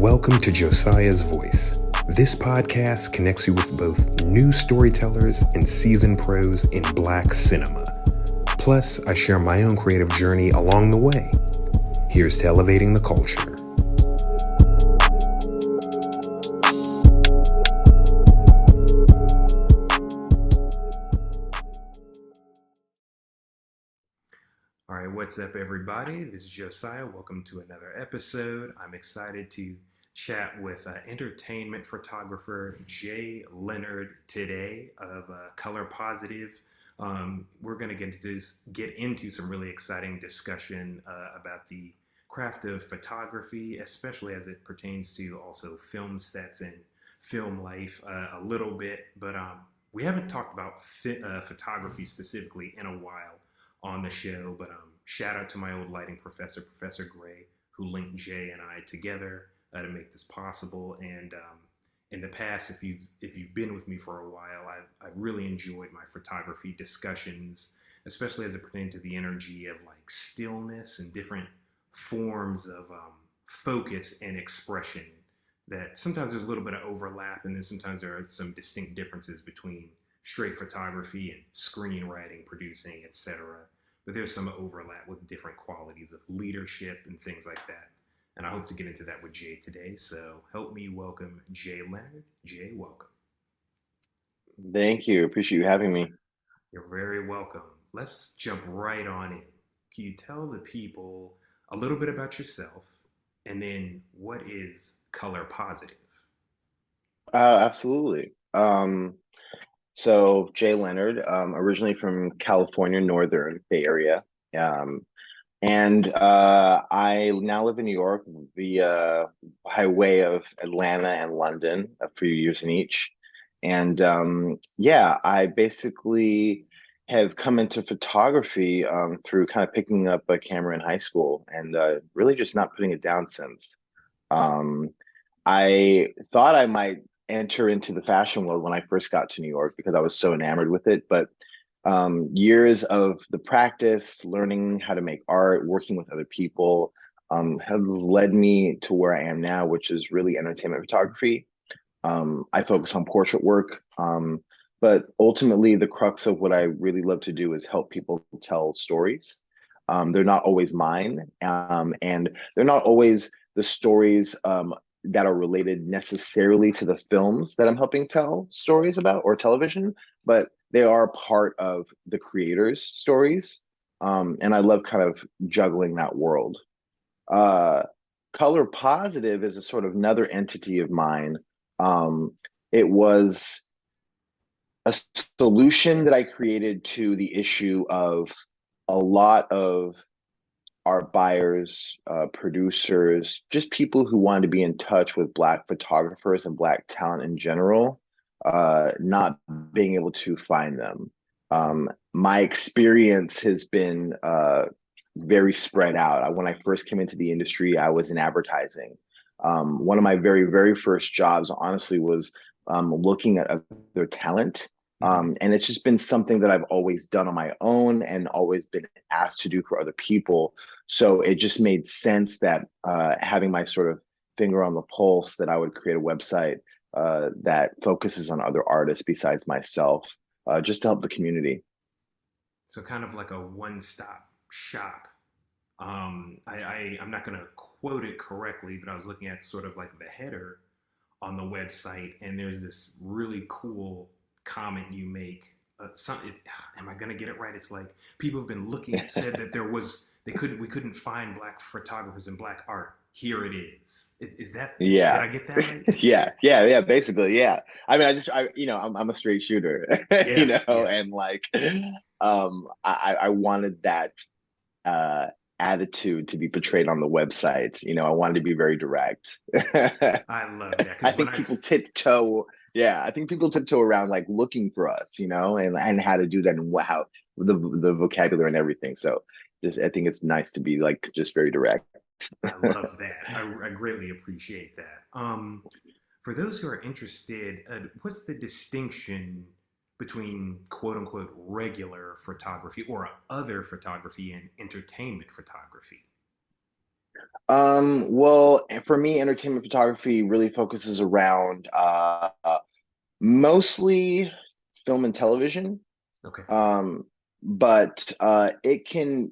Welcome to Josiah's Voice. This podcast connects you with both new storytellers and seasoned pros in Black cinema. Plus, I share my own creative journey along the way. Here's to elevating the culture. All right, what's up, everybody? This is Josiah. Welcome to another episode. I'm excited to chat with entertainment photographer Jai Lennard today of Color Positive. We're going to get into some really exciting discussion about the craft of photography, especially as it pertains to also film sets and film life a little bit. But we haven't talked about photography specifically in a while on the show, but shout out to my old lighting professor, Professor Gray, who linked Jay and I together to make this possible. And in the past, if you've been with me for a while, I've really enjoyed my photography discussions, especially as it pertains to the energy of like stillness and different forms of focus and expression. That sometimes there's a little bit of overlap, and then sometimes there are some distinct differences between straight photography and screenwriting, producing, etc. But there's some overlap with different qualities of leadership and things like that. And I hope to get into that with Jay today. So help me welcome Jai Lennard. Jay, welcome. Thank you. Appreciate you having me. You're very welcome. Let's jump right on in. Can you tell the people a little bit about yourself, and then what is Color Positive? Absolutely. So Jai Lennard, originally from California, Northern Bay Area. And I now live in New York by way of Atlanta and London, a few years in each. And I basically have come into photography through kind of picking up a camera in high school and really just not putting it down since. Um, I thought I might enter into the fashion world when I first got to New York because I was so enamored with it. But years of the practice, learning how to make art, working with other people, has led me to where I am now, which is really entertainment photography. I focus on portrait work, but ultimately the crux of what I really love to do is help people tell stories. They're not always mine, and they're not always the stories that are related necessarily to the films that I'm helping tell stories about or television, but they are part of the creators' stories. And I love kind of juggling that world. Uh, Color Positive is a sort of another entity of mine. It was a solution that I created to the issue of a lot of art buyers, producers, just people who wanted to be in touch with Black photographers and Black talent in general, not being able to find them. My experience has been very spread out. When I first came into the industry, I was in advertising. One of my very, very first jobs, honestly, was looking at other talent. And it's just been something that I've always done on my own and always been asked to do for other people. So it just made sense that having my sort of finger on the pulse, that I would create a website that focuses on other artists besides myself, just to help the community. So kind of like a one-stop shop. I'm not going to quote it correctly, but I was looking at sort of like the header on the website, and there's this really cool comment you make. Am I going to get it right? It's like people have been looking, said that we couldn't find Black photographers and Black art. Here it is. Did Yeah. I get that right? Yeah, basically, yeah. I mean, I'm a straight shooter, Yeah, yeah. and like, I wanted that uh, attitude to be portrayed on the website. I wanted to be very direct. I love that I because when think people tiptoe, yeah, I think people tiptoe around like looking for us, and how to do that and how the vocabulary and everything. So just I think it's nice to be like just very direct. I love that. I greatly appreciate that. For those who are interested, what's the distinction between quote unquote regular photography or other photography and entertainment photography? Well, for me, entertainment photography really focuses around mostly film and television. Okay. Um, but it can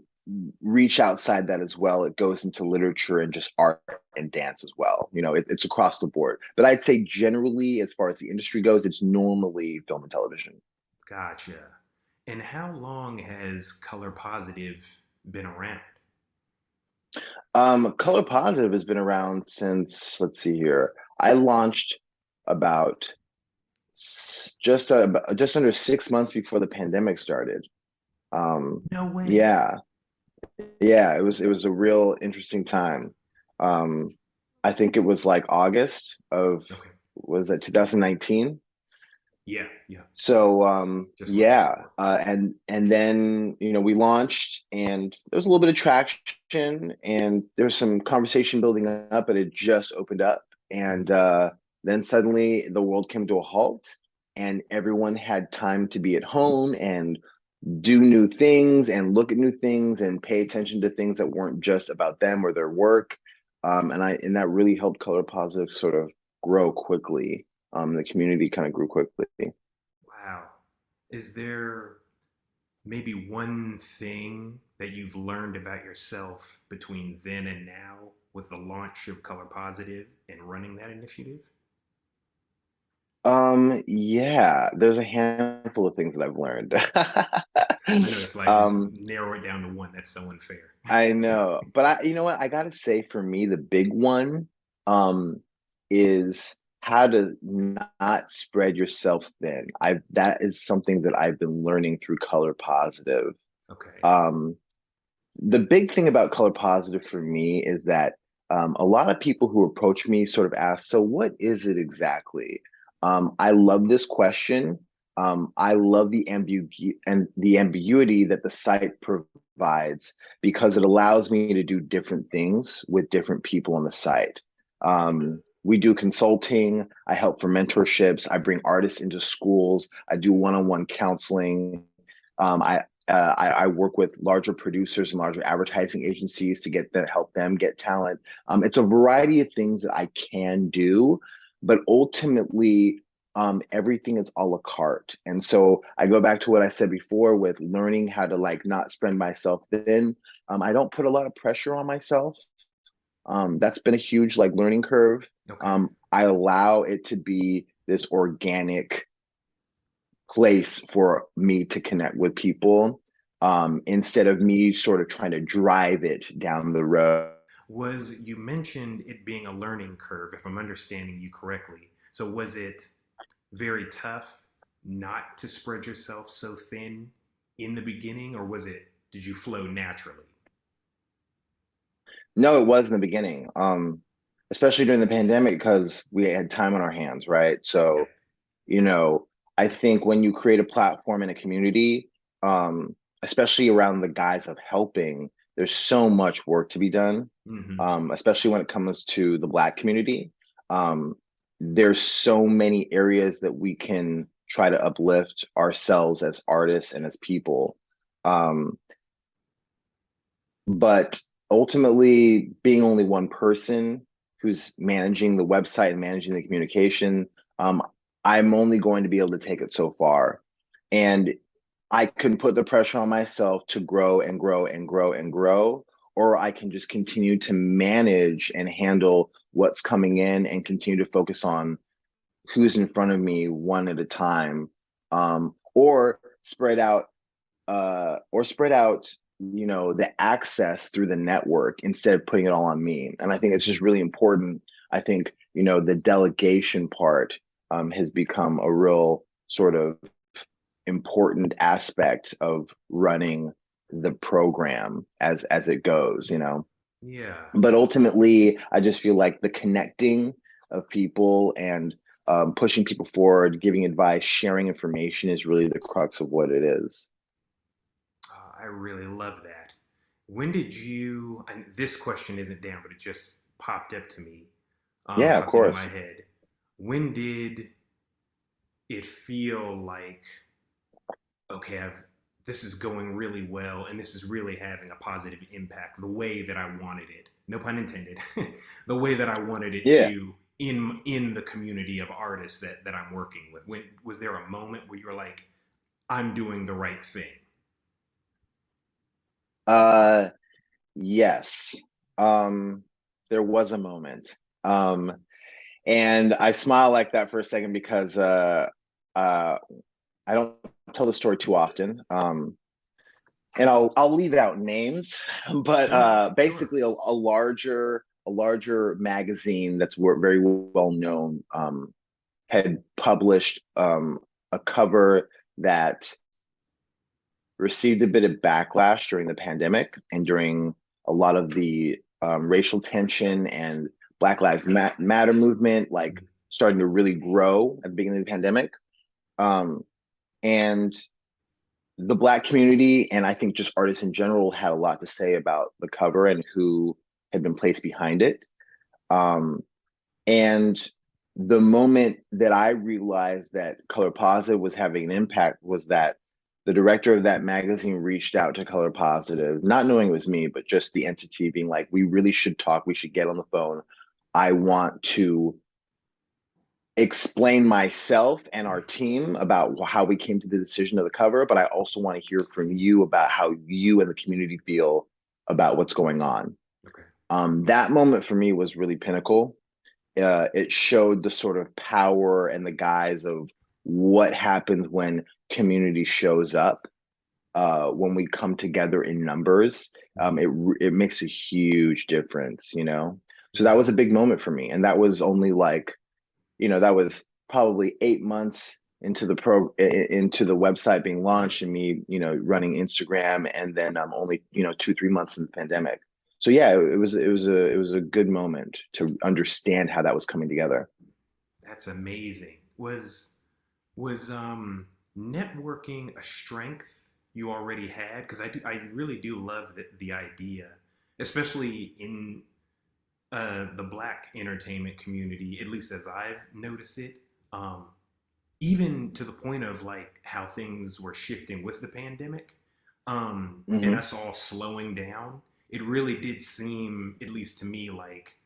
reach outside that as well. It goes into literature and just art and dance as well. It's across the board. But I'd say generally, as far as the industry goes, it's normally film and television. Gotcha. And how long has Color Positive been around? Color Positive has been around since, let's see here. I launched about just under 6 months before the pandemic started. Um, No way. yeah, yeah, it was a real interesting time. Um, I think it was like August of Okay. was that 2019. Yeah, yeah. So Just right yeah, before. and then we launched, and there was a little bit of traction, and there was some conversation building up, but it just opened up, and Mhm. then suddenly the world came to a halt, and everyone had time to be at home and do new things and look at new things and pay attention to things that weren't just about them or their work. And that really helped Color Positive sort of grow quickly. The community kind of grew quickly. Wow. Is there maybe one thing that you've learned about yourself between then and now with the launch of Color Positive and running that initiative? Yeah, there's a handful of things that I've learned. I know it's like um, narrow it down to one. That's so unfair. I know, but you know what? I gotta say, for me, the big one, um, is how to not spread yourself thin. That is something that I've been learning through Color Positive. Okay. Um, the big thing about Color Positive for me is that a lot of people who approach me sort of ask, so what is it exactly? I love this question. I love the ambiguity that the site provides, because it allows me to do different things with different people on the site. We do consulting. I help for mentorships. I bring artists into schools. I do one-on-one counseling. I work with larger producers and larger advertising agencies to help them get talent. It's a variety of things that I can do, but ultimately, everything is a la carte. And so I go back to what I said before with learning how to like not spread myself thin. I don't put a lot of pressure on myself. That's been a huge like learning curve. Okay. I allow it to be this organic place for me to connect with people, instead of me sort of trying to drive it down the road. You mentioned it being a learning curve, if I'm understanding you correctly. So was it very tough not to spread yourself so thin in the beginning, or did you flow naturally? No, it was in the beginning, especially during the pandemic because we had time on our hands, right? Yeah. So, you know, I think when you create a platform in a community, especially around the guise of helping, there's so much work to be done, Mm-hmm. especially when it comes to the Black community. Um, there's so many areas that we can try to uplift ourselves as artists and as people. Um, but ultimately, being only one person who's managing the website and managing the communication, um, I'm only going to be able to take it so far. And I can put the pressure on myself to grow and grow and grow and grow, or I can just continue to manage and handle what's coming in and continue to focus on who's in front of me one at a time, or spread out, the access through the network instead of putting it all on me. And I think it's just really important. I think, the delegation part has become a real sort of important aspect of running the program as it goes. Yeah. But ultimately, I just feel like the connecting of people and pushing people forward, giving advice, sharing information is really the crux of what it is. I really love that. When did you, and this question isn't down, but it just popped up to me, Yeah, of popped into my course. head. When did it feel like, okay, I've this is going really well and this is really having a positive impact the way that I wanted it. No pun intended. The way that I wanted it Yeah. to in the community of artists that I'm working with. When was there a moment where you were like, I'm doing the right thing? Uh, yes. Um, there was a moment. And I smile like that for a second because uh, I don't tell the story too often. And I'll leave out names, but Sure, sure. basically a larger magazine that's very well known had published a cover that received a bit of backlash during the pandemic and during a lot of the racial tension and Black Lives Matter movement, like Mhm. starting to really grow at the beginning of the pandemic. Um, and the Black community, and I think just artists in general, had a lot to say about the cover and who had been placed behind it. Um, and the moment that I realized that Color Positive was having an impact was that the director of that magazine reached out to Color Positive, not knowing it was me, but just the entity being like, we really should talk. We should get on the phone. I want to explain myself and our team about how we came to the decision of the cover, but I also want to hear from you about how you and the community feel about what's going on. Okay. That moment for me was really pinnacle. It showed the sort of power and the guise of what happens when community shows up, when we come together in numbers. Mhm. It makes a huge difference, you know. So that Okay. was a big moment for me, and that was only like, that was probably 8 months into the website being launched and me, running Instagram, and then only 2-3 months in the pandemic. So yeah, it was a good moment to understand how that was coming together. That's amazing. Was networking a strength you already had? Because I really do love the idea, especially in the Black entertainment community, at least as I've noticed it. Um, Even to the point of like how things were shifting with the pandemic, and Hmm. us all slowing down. It really did seem, at least to me, like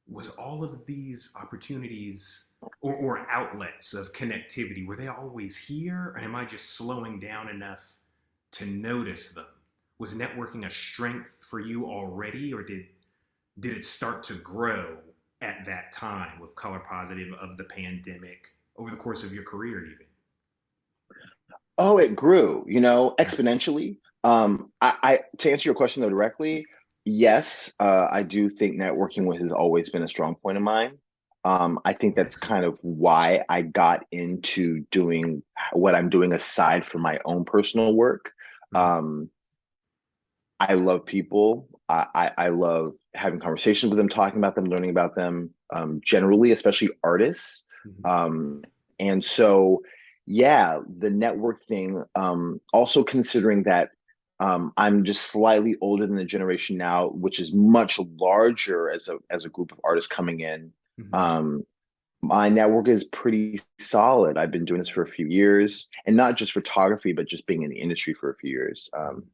was all of these opportunities or outlets of connectivity, were they always here, or am I just slowing down enough to notice them? Was networking a strength for you already, or did it start to grow at that time with Color Positive of the pandemic over the course of your career even? Oh, it grew, exponentially. I to answer your question though directly, yes, I do think networking has always been a strong point of mine. I think that's Excellent. kind of why I got into doing what I'm doing aside from my own personal work. Mm-hmm. Um, I love people. I love having conversations with them, talking about them, learning about them, generally, especially artists. Mm-hmm. Um, and so, yeah, the network thing, also considering that I'm just slightly older than the generation now, which is much larger as a group of artists coming in. Mm-hmm. Um, my network is pretty solid. I've been doing this for a few years, and not just photography, but just being in the industry for a few years,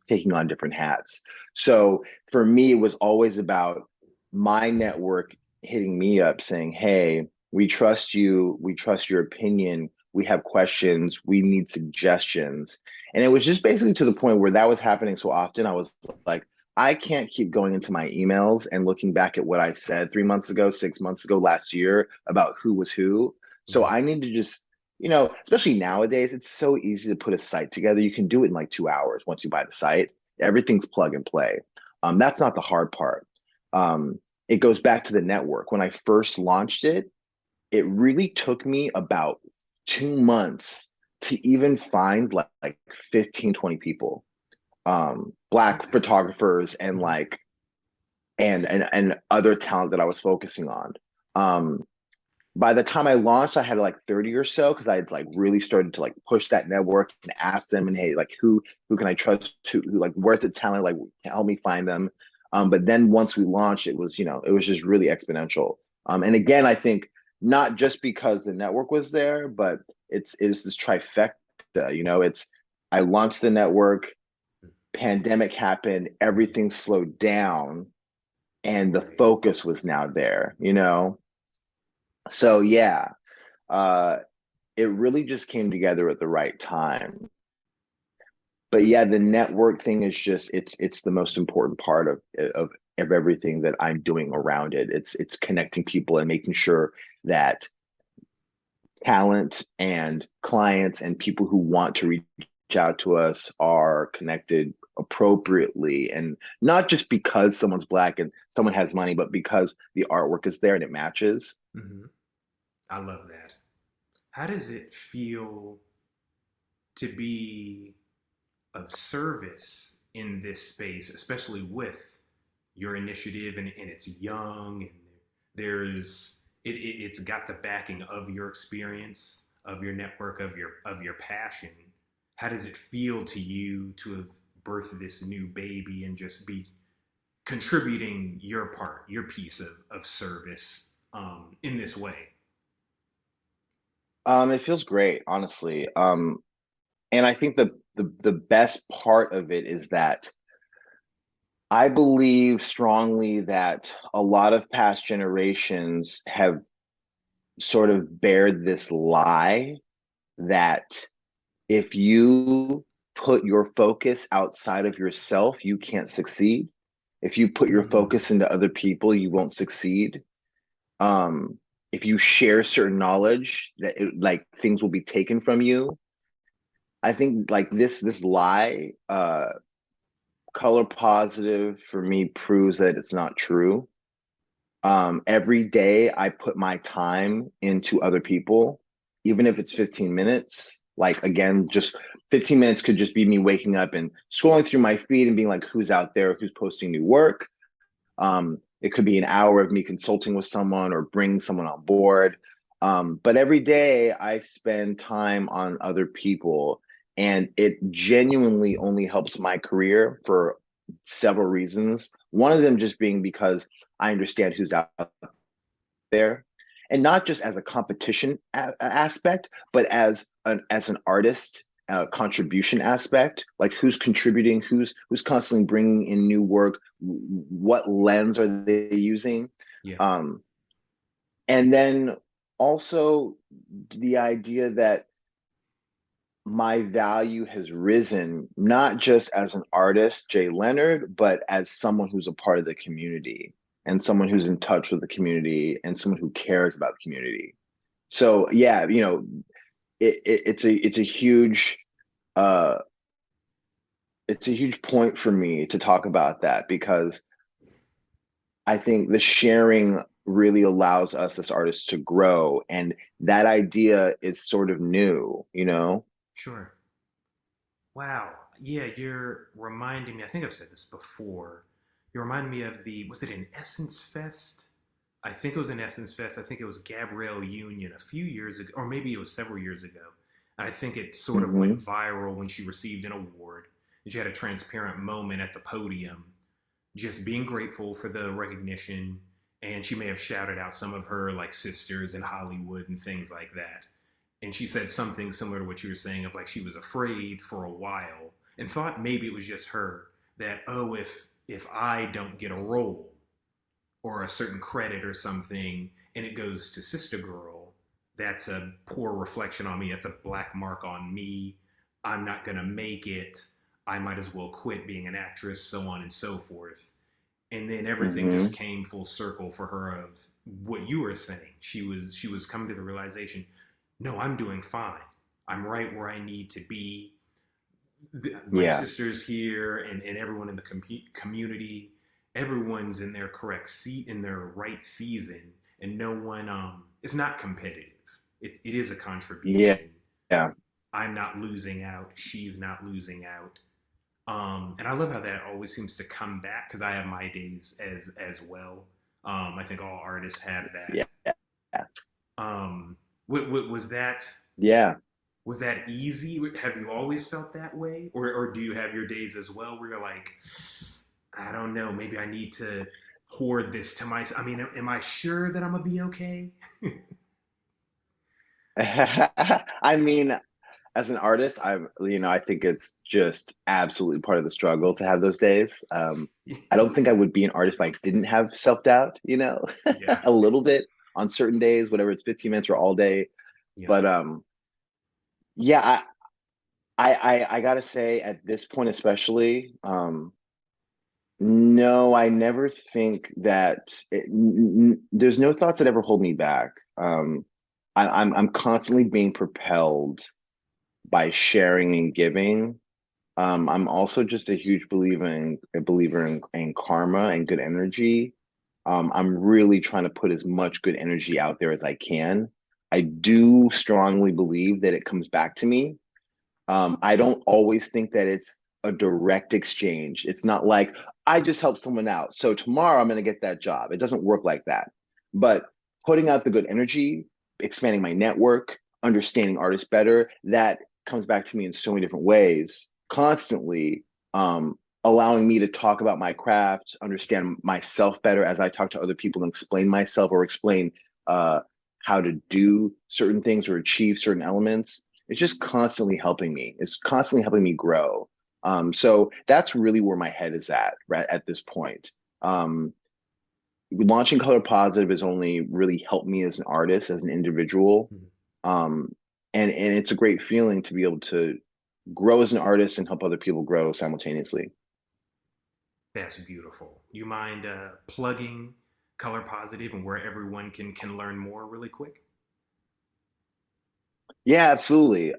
taking on different hats. So for me, it was always about my network hitting me up saying, hey, we trust you. We trust your opinion. We have questions. We need suggestions. And it was just basically to the point where that was happening so often. I was like, I can't keep going into my emails and looking back at what I said 3 months ago, 6 months ago, last year about who was who. So Mm-hmm. I need to just, especially nowadays, it's so easy to put a site together. You can do it in like 2 hours once you buy the site. Everything's plug and play. That's not the hard part. It goes back to the network. When I first launched it, it really took me about 2 months to even find like 15, 20 people, Oh Black wow. photographers, and Mm-hmm. like and other talent that I was focusing on. Um, by the time I launched, I had like 30 or so because I had like really started to like push that network and ask them, and hey, like who can I trust, who like worth the talent, like help me find them. But then once we launched, it was just really exponential. And again, I think not just because the network was there, but it is this trifecta. It's I launched the network, pandemic happened, everything slowed down, and the focus was now there, you know? So yeah, uh, it really just came together at the right time. But yeah, the network thing is just it's the most important part of everything that I'm doing around it. It's connecting people and making sure that talent and clients and people who want to reach out to us are connected appropriately, and not just because someone's black and someone has money, but because the artwork is there and it matches. Hmm. I love that. How does it feel to be of service in this space, especially with your initiative and it's young and it's got the backing of your experience, of your network, of your passion. How does it feel to you to have birthed this new baby and just be contributing your part, your piece of service in this way? It feels great, honestly. And I think the best part of it is that I believe strongly that a lot of past generations have sort of bared this lie that if you put your focus outside of yourself, you can't succeed. If you put your Mm, focus into other people, you won't succeed. If you share certain knowledge, like things will be taken from you. I think like this lie, color positive for me proves that it's not true. Every day I put my time into other people, even if it's 15 minutes. Like, again, just 15 minutes could just be me waking up and scrolling through my feed and being like, who's out there, who's posting new work. It could be an hour of me consulting with someone or bringing someone on board. But every day I spend time on other people, and it genuinely only helps my career for several reasons. One of them just being because I understand who's out there, and not just as a competition aspect, but as an artist contribution aspect, like who's contributing, who's constantly bringing in new work, what lens are they using, yeah, um, and then also the idea that my value has risen not just as an artist, Jay Lennard, but as someone who's a part of the community and someone who's in touch with the community and someone who cares about the community. So yeah, it's a huge uh it's a huge point for me to talk about that, because I think the sharing really allows us as artists to grow, and that idea is sort of new, you know? sure. Wow. Yeah, you're reminding me. I think I've said this before. You remind me of was it an Essence Fest? I think it was an Essence Fest. I think it was Gabrielle Union a few years ago, or maybe it was several years ago. And I think it sort of went Mm-hmm. viral when she received an award. And she had a transparent moment at the podium, just being grateful for the recognition. And she may have shouted out some of her like sisters in Hollywood and things like that. And she said something similar to what you were saying of like she was afraid for a while and thought maybe it was just her that, oh, if I don't get a role or a certain credit or something and it goes to Sister Girl, that's a poor reflection on me. That's a black mark on me. I'm not going to make it. I might as well quit being an actress, so on and so forth. And then everything just Mm-hmm. came full circle for her of what you were saying. She was coming to the realization, no, I'm doing fine. I'm right where I need to be. My Yeah. sisters here and everyone in the community, everyone's in their correct seat in their right season, and no one it's not competitive. It is a Yeah. contribution. Yeah. I'm not losing out. She's not losing out. And I love how that always seems to come back because I have my days as well. I think all artists have that. Yeah. Was that Yeah. was that easy? Have you always felt that way, or do you have your days as well where you're like, I don't know, maybe I need to hoard this to myself? I mean, am I sure that I'm gonna be okay? I mean, as an artist, I think it's just absolutely part of the struggle to have those days. I don't think I would be an artist if I didn't have self-doubt, Yeah. a little bit on certain days, whatever it's 15 minutes or all day. Yeah. But yeah, I gotta say at this point especially, no, I never think that there's no thoughts that ever hold me back. I'm constantly being propelled by sharing and giving. I'm also just a huge believer in karma and good energy. I'm really trying to put as much good energy out there as I can. I do strongly believe that it comes back to me. I don't always think that it's a direct exchange. It's not like I just helped someone out, so tomorrow I'm going to get that job. It doesn't work like that. But putting out the good energy, expanding my network, understanding artists better, that comes back to me in so many different ways, constantly allowing me to talk about my craft, understand myself better as I talk to other people and explain myself or explain uh, how to do certain things or achieve certain elements. It's just constantly helping me. It's constantly helping me grow. So that's really where my head is at right at this point. Um, Launching Color Positive has only really helped me as an artist, as an individual. Mhm. Um, and it's a great feeling to be able to grow as an artist and help other people grow simultaneously. That's beautiful. You mind plugging Color Positive and where everyone can learn more really quick? Yeah, absolutely.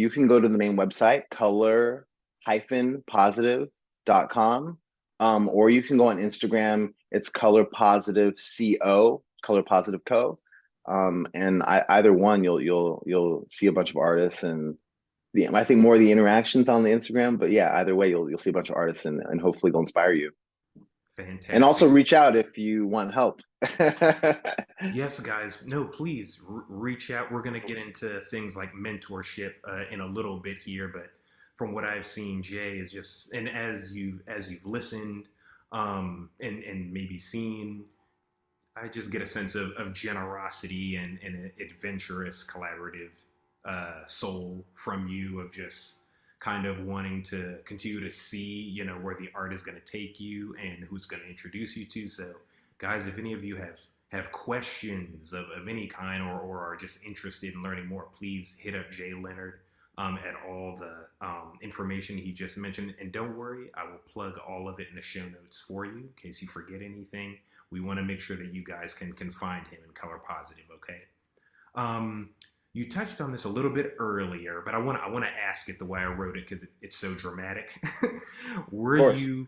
You can go to the main website, color-positive.com, or you can go on Instagram. It's Color Positive CO, Color Positive Co. And either one, you'll see a bunch of artists, and I think more of the interactions on the Instagram. But yeah, either way, you'll see a bunch of artists, and hopefully they'll inspire you. And also Fantastic. reach out if you want help. Yes, guys. No, please reach out. We're going to get into things like mentorship in a little bit here, but from what I've seen, Jay is just, and as you've listened, and maybe seen, I just get a sense of generosity and an adventurous, collaborative soul from you of just kind of wanting to continue to see, where the art is going to take you and who's going to introduce you to. So, guys, if any of you have questions of any kind or are just interested in learning more, please hit up Jay Lennard at all the information he just mentioned. And don't worry, I will plug all of it in the show notes for you in case you forget anything. We want to make sure that you guys can find him in Color Positive. Okay. Um, you touched on this a little bit earlier, but I want to ask it the way I wrote it because it's so dramatic. were Of course. you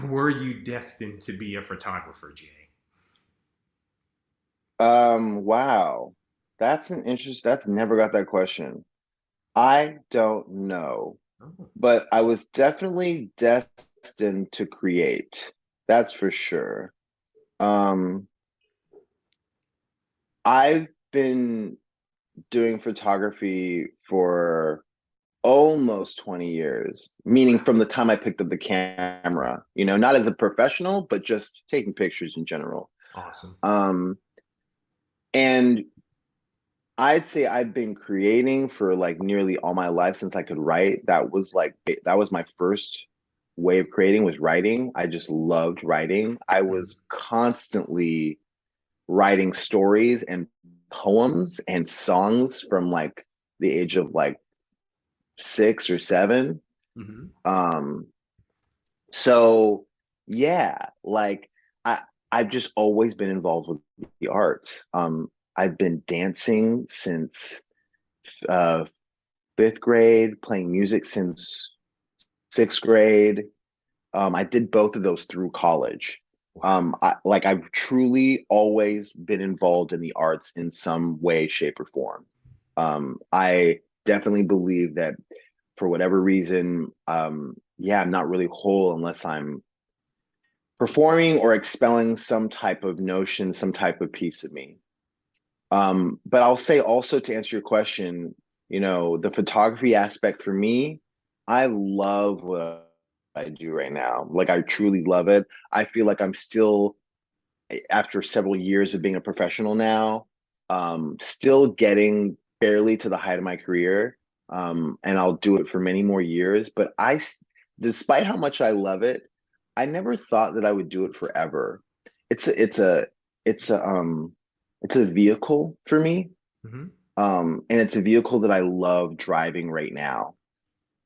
were you destined to be a photographer, Jay? Wow. That's never got that question. I don't know, Oh, but I was definitely destined to create. That's for sure. Um, I've been doing photography for almost 20 years, meaning wow, from the time I picked up the camera, not as a professional, but just taking pictures in general. awesome. Um, and I'd say I've been creating for like nearly all my life since I could write. That was my first way of creating was writing. I just loved writing. I Mm-hmm. was constantly writing stories and poems and songs from like the age of like 6 or 7. Mm-hmm. Um, so yeah, like I I've just always been involved with the arts. I've been dancing since uh 5th grade, playing music since 6th grade. I did both of those through college. Wow. I've truly always been involved in the arts in some way, shape, or form. I definitely believe that for whatever reason, yeah, I'm not really whole unless I'm performing or expelling some type of notion, some type of piece of me. But I'll say also to answer your question, the photography aspect for me, I love what I do right now. Like I truly love it. I feel like I'm still, after several years of being a professional now, still getting barely to the height of my career. and I'll do it for many more years. But despite how much I love it, I never thought that I would do it forever. It's a, it's a, it's a, it's a vehicle for me. Hmm. And it's a vehicle that I love driving right now.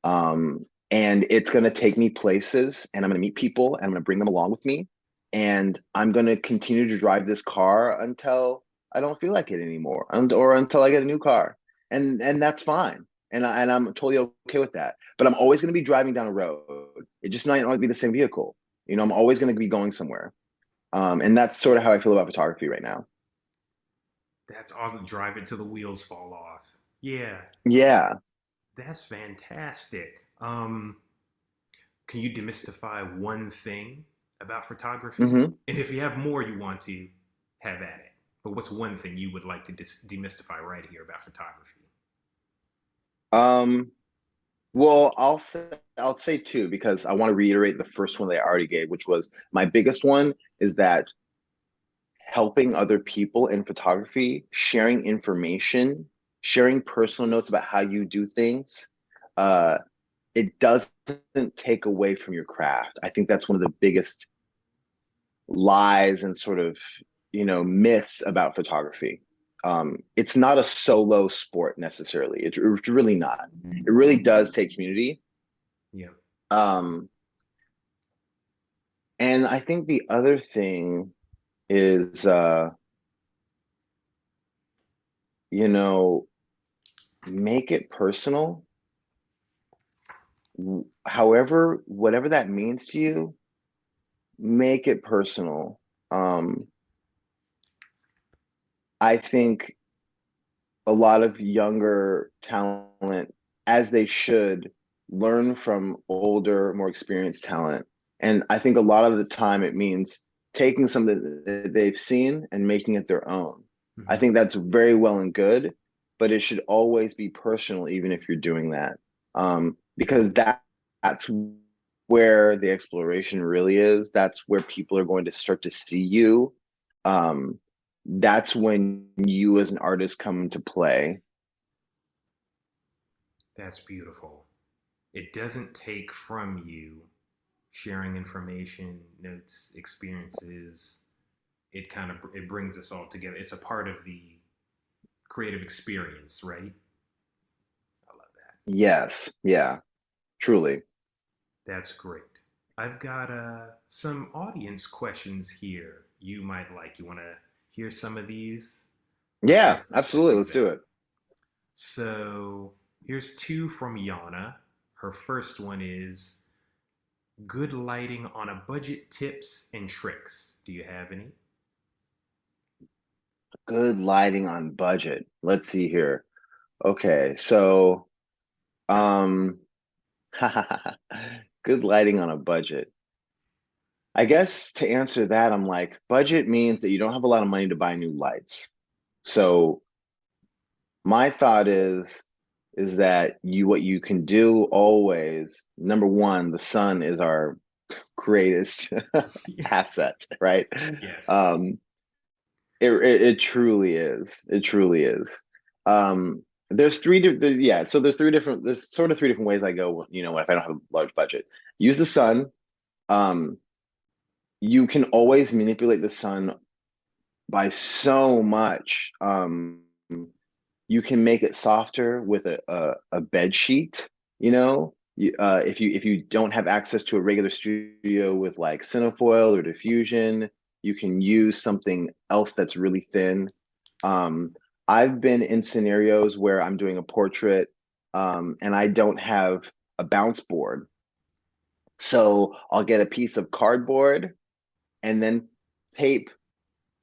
Um, and it's going to take me places, and I'm going to meet people, and I'm going to bring them along with me. And I'm going to continue to drive this car until I don't feel like it anymore, or until I get a new car. And that's fine. And I'm totally okay with that. But I'm always going to be driving down a road. It just might not be the same vehicle. I'm always going to be going somewhere. And that's sort of how I feel about photography right now. That's awesome. Drive it till the wheels fall off. Yeah, Yeah. that's fantastic. Can you demystify one thing about photography? hmm And if you have more you want to, have at it. But what's one thing you would like to demystify right here about photography? Um, Well, I'll say two because I want to reiterate the first one that I already gave, which was my biggest one is that helping other people in photography, sharing information, sharing personal notes about how you do things, uh, it doesn't take away from your craft. I think that's one of the biggest lies and sort of, myths about photography. It's not a solo sport necessarily. It's really not. It really does take community. Yeah, Um, And I think the other thing is, you know, make it personal. However, whatever that means to you, make it personal. Um, I think a lot of younger talent, as they should, learn from older, more experienced talent. And I think a lot of the time it means taking something that they've seen and making it their own. I hmm, think that's very well and good, but it should always be personal, even if you're doing that, because that's where the exploration really is. That's where people are going to start to see you. Um, that's when you as an artist come into play. that's beautiful. It doesn't take from you sharing information, notes, experiences. It brings us all together. It's a part of the creative experience, right? I love that. Yes, yeah, truly. That's great. I've got some audience questions here you might like. You want to hear some of these? Yeah, Let's check absolutely. these Let's do out. it. So here's two from Yana. Her first one is good lighting on a budget, tips and tricks. Do you have any? Good lighting on budget. Let's see here. Okay, so um good lighting on a budget. I guess to answer that, I'm like, budget means that you don't have a lot of money to buy new lights. So my thought is that what you can do always, number one, the sun is our greatest asset, right? Yes. Um, it truly is. It truly is. There's yeah. So there's sort of three different ways I go. If I don't have a large budget, use the sun. Um, you can always manipulate the sun by so much. You can make it softer with a bed sheet. If you don't have access to a regular studio with like cinefoil or diffusion, you can use something else that's really thin. um, I've been in scenarios where I'm doing a portrait, and I don't have a bounce board, so I'll get a piece of cardboard and then tape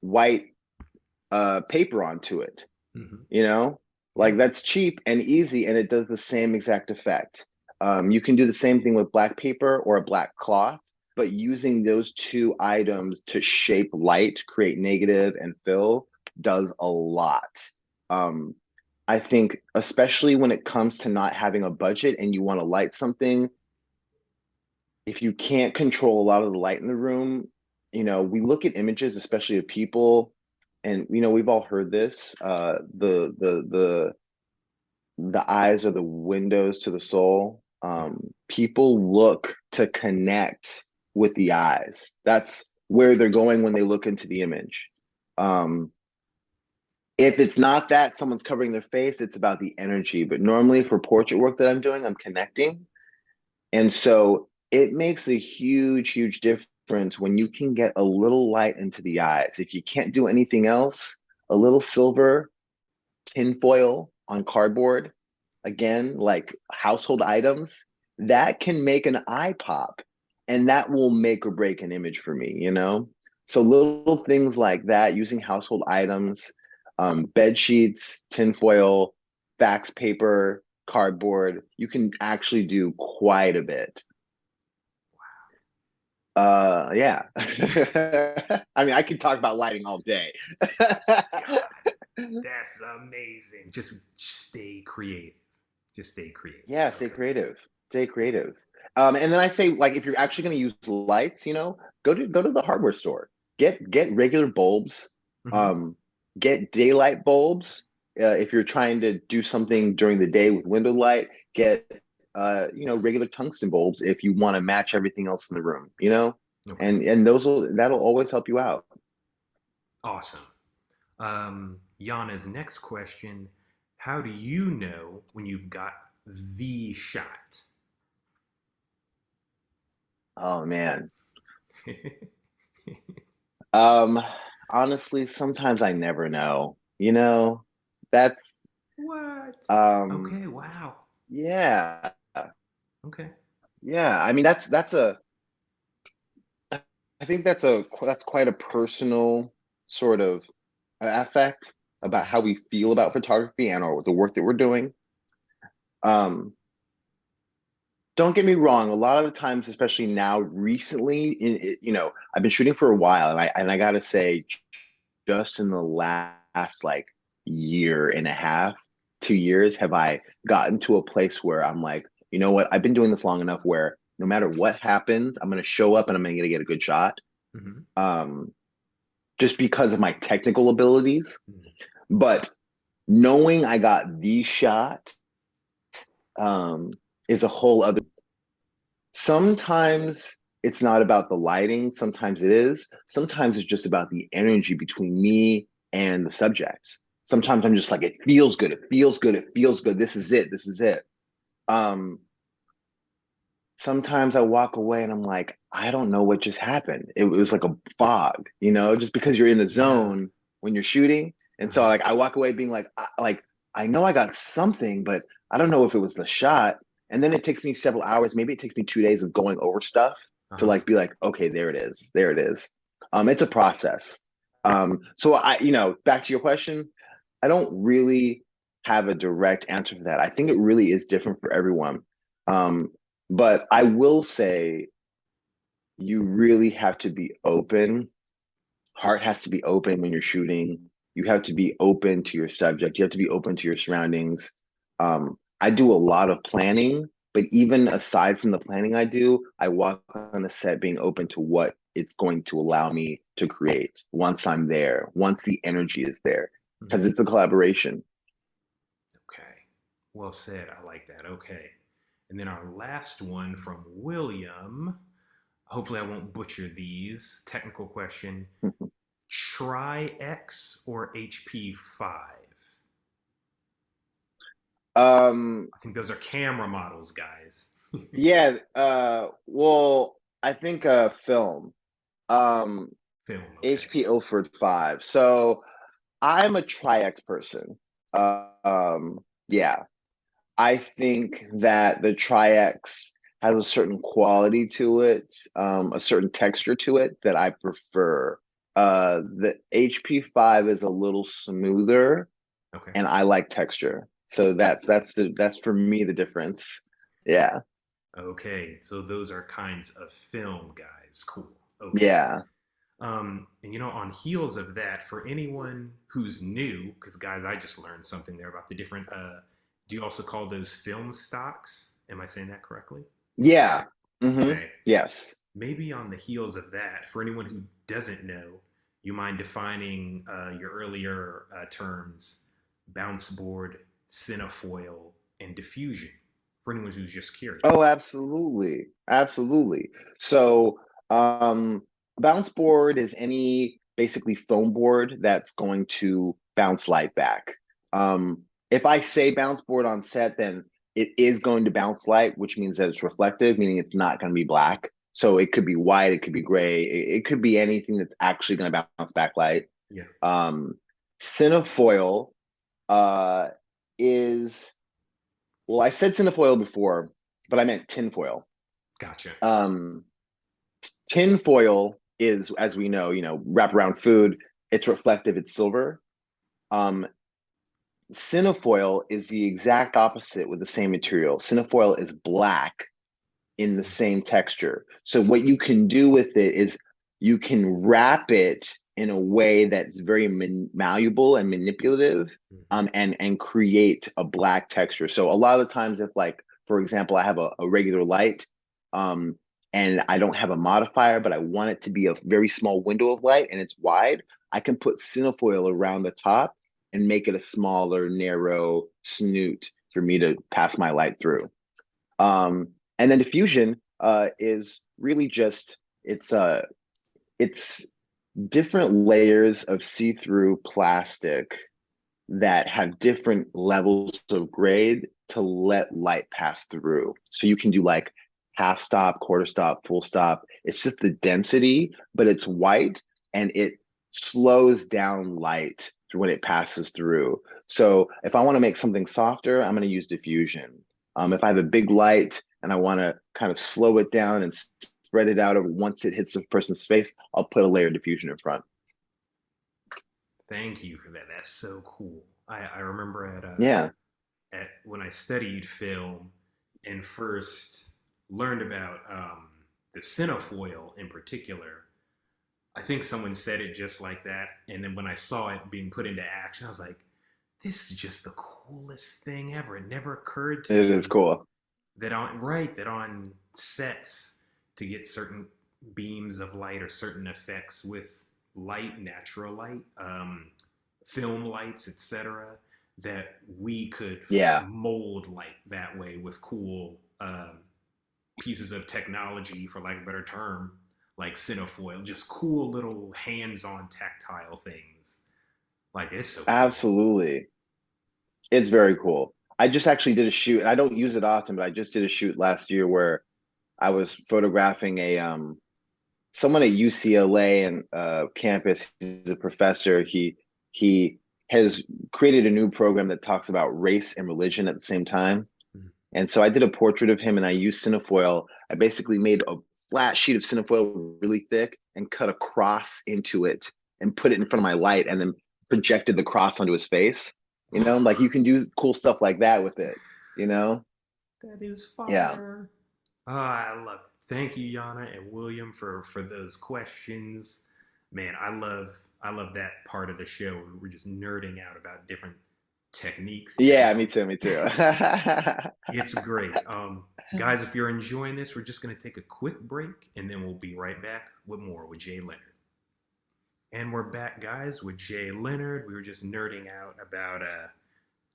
white paper onto it. Hmm. you know Yeah. like that's cheap and easy, and it does the same exact effect. You can do the same thing with black paper or a black cloth, but using those two items to shape light, create negative and fill, does a lot. um, I think especially when it comes to not having a budget and you want to light something, if you can't control a lot of the light in the room, we look at images, especially of people, and we've all heard this. The the eyes are the windows to the soul. Yeah. People look to connect with the eyes. That's where they're going when they look into the image. Um, if it's not that someone's covering their face, it's about the energy. But normally for portrait work that I'm doing, I'm connecting. And so it makes a huge, huge difference when you can get a little light into the eyes. If you can't do anything else, a little silver tinfoil on cardboard, again, like household items, that can make an eye pop and that will make or break an image for me, you know? So little things like that, using household items, bed sheets, tinfoil, fax paper, cardboard, you can actually do quite a bit. Yeah. I mean, I could talk about lighting all day. God, that's amazing. Just stay creative. Just stay creative. Yeah, stay Okay. creative. Stay creative. And then I say, like, if you're actually going to use lights, go to the hardware store. Get regular bulbs. Hmm. Um, get daylight bulbs. If you're trying to do something during the day with window light, get regular tungsten bulbs if you want to match everything else in the room. Okay. And that'll always help you out. Awesome. Yana's next question: how do you know when you've got the shot? Oh man. Um, honestly, sometimes I never know. That's What? um, Okay. Wow. yeah, Okay. yeah. I mean, that's a. I think that's quite a personal sort of affect about Okay. how we feel about photography and or the work that we're doing. Um, don't get me wrong. A lot of the times, especially now, recently, I've been shooting for a while, and I gotta say, just in the last like year and a half, 2 years, have I gotten to a place where I'm like, you know what? I've been doing this long enough where no matter what happens, I'm going to show up and I'm going to get a good shot. Hmm. Um, just because of my technical abilities. Hmm. But knowing I got the shot um, is a whole other. Sometimes it's not about the lighting. Sometimes it is. Sometimes it's just about the energy between me and the subjects. Sometimes I'm just like, it feels good. It feels good. It feels good. This is it. This is it. Um, Sometimes I walk away and I'm like, I don't know what just happened. It was like a fog, just because you're in the Yeah. zone when you're shooting. And so Uh-huh. like I walk away being like I know I got something, but I don't know if it was the shot. And then it takes me several hours, maybe it takes me 2 days of going over stuff to Uh-huh. like be like, okay, there it is. There it is. It's a process. So back to your question, I don't really have a direct answer for that. I think it really is different for everyone. Um, but I will say you really have to be open. Heart has to be open when you're shooting. You have to be open to your subject. You have to be open to your surroundings. I do a lot of planning, but even aside from the planning I do, I walk on the set being open to what it's going to allow me to create once I'm there, once the energy is there, because Hmm. it's a collaboration. Okay. Well said. I like that. Okay. And then our last one from William. Hopefully, I won't butcher these. Technical question: Tri X or HP5? Um, I think those are camera models, guys. yeah, well, I think film. Um, Film. Okay. HP Ilford 5. So I'm a Tri-X person. Yeah, I think that the Tri-X has a certain quality to it, a certain texture to it that I prefer. The HP5 is a little smoother, Okay. and I like texture. So that's for me the difference. Yeah, Okay. So those are kinds of film, guys. Cool. Okay. yeah, And on heels of that, for anyone who's new, because guys, I just learned something there about the different. Do you also call those film stocks? Am I saying that correctly? yeah. Okay. Yes. Maybe on the heels of that, for anyone who doesn't know, you mind defining your earlier terms, bounce board, cinefoil and diffusion for anyone who's just Oh, curious. absolutely. Absolutely. So, bounce board is any basically foam board that's going to bounce light back. If I say bounce board on set, then it is going to bounce light, which means that it's reflective, meaning it's not going to be black. So it could be white, it could be gray, it could be anything that's actually going to bounce back light. Yeah, Um, Cinefoil uh, is, well, I said cinefoil before, but I meant tinfoil. gotcha. Um, Tinfoil is, as we know, wraparound food. It's reflective. It's silver. Um, Cinefoil is the exact opposite with the same material. Cinefoil is black in the same texture. So what you can do with it is you can wrap it in a way that's very malleable and manipulative, Mm-hmm. and create a black texture. So a lot of the times, if like, for example, I have a regular light, um, and I don't have a modifier, but I want it to be a very small window of light and it's wide, I can put cinefoil around the top and make it a smaller, narrow snoot for me to pass my light through. And then diffusion is really just it's different layers of see-through plastic that have different levels of grade to let light pass through. So you can do like half stop, quarter stop, full stop. It's just the density, but it's white and it slows down light when it passes through. So if I want to make something softer, I'm going to use diffusion. If I have a big light and I want to kind of slow it down and spread it out over once it hits the person's face, I'll put a layer of diffusion in front. Thank you for that. That's so cool. I remember Yeah. at when I studied film and first learned about the cinefoil in particular. I think someone said it just like that, and then when I saw it being put into action, I was like, "This is just the coolest thing ever." It never occurred to It is me cool. that on sets to get certain beams of light or certain effects with light, natural light, film lights, etc., that we could Yeah. mold light that way with cool pieces of technology, for lack of a better term, like cinefoil, just cool little hands-on tactile things. Like it's so cool. Absolutely. It's very cool. I just actually did a shoot, and I don't use it often, but I just did a shoot last year where I was photographing a someone at UCLA and campus. He's a professor. He has created a new program that talks about race and religion at the same time. Mm. And so I did a portrait of him and I used cinefoil. I basically made a flat sheet of cinefoil really thick and cut a cross into it and put it in front of my light and then projected the cross onto his face. Like you can do cool stuff like that with it, you know? That is Yeah. fire. Oh, I love it. Thank you, Yana and William, for those questions. Man, I love that part of the show where we're just nerding out about different techniques, Yeah, me technology. too, me too. It's great. Guys, if you're enjoying this, we're just going to take a quick break and then we'll be right back with more with Jay Leonard. And we're back, guys, with Jay Leonard. We were just nerding out about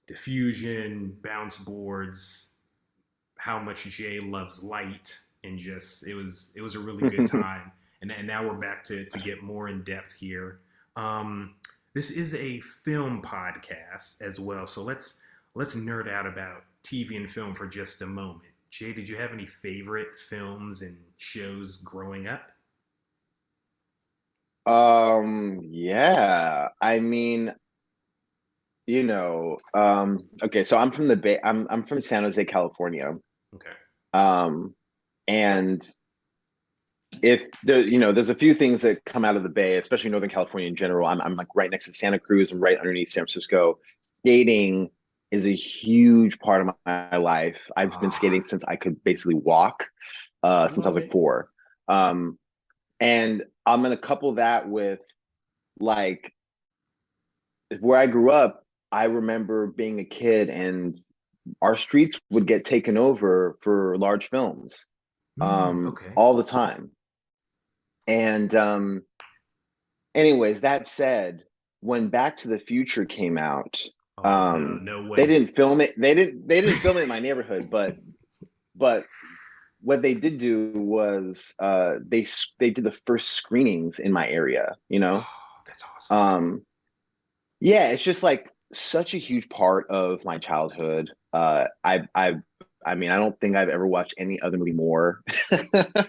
diffusion, bounce boards, how much Jay loves light, and just it was a really good time. And now we're back to get more in depth here. Um, this is a film podcast as well, so let's nerd out about TV and film for just a moment. Jay, did you have any favorite films and shows growing up? Yeah. I mean, okay, so I'm from the Bay, I'm from San Jose, California. Okay. Um, and if there's a few things that come out of the Bay, especially Northern California in general. I'm like right next to Santa Cruz and right underneath San Francisco. Skating is a huge part of my life. I've been Ah, skating since I could basically walk, since I was love like it. 4. And I'm gonna couple that with like where I grew up. I remember being a kid and our streets would get taken over for large films, Okay. all the time. And anyways, that said, when Back to the Future came out, Oh no, Um, no they way. didn't film it. They didn't film it in my neighborhood, but what they did do was they did the first screenings in my area. Oh, that's awesome. Um, yeah, it's just like such a huge part of my childhood. I mean, I don't think I've ever watched any other movie more. Oh,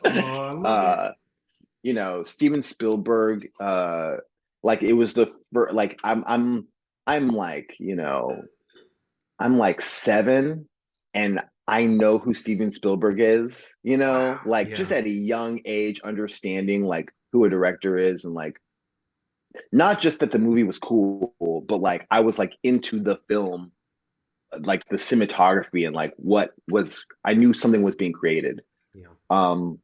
I love it. uh, Steven Spielberg, like it was the first, like I'm like, I'm like 7 and I know who Steven Spielberg is, Wow. like just Yeah. at a young age, understanding like who a director is and like not just that the movie was cool, but like I was like into the film, like the cinematography and like what was I knew something was being created. Yeah. Um,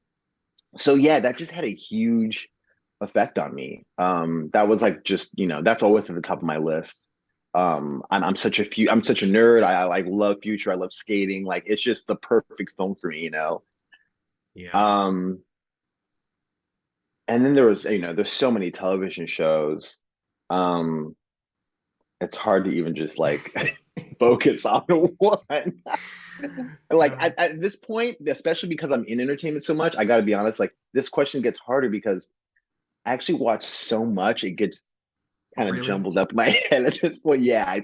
so yeah, that just had a huge effect on me. That was like just, that's always at the top of my list. I'm such a nerd. I like love Future. I love skating. Like it's just the perfect film for me. Yeah. Um, and then there's so many television shows. Um, it's hard to even just like focus on one. Like Uh, at this point, especially because I'm in entertainment so much, I got to be honest. Like this question gets harder because I actually watch so much, it gets kind of really? jumbled up in my head at this point. Yeah,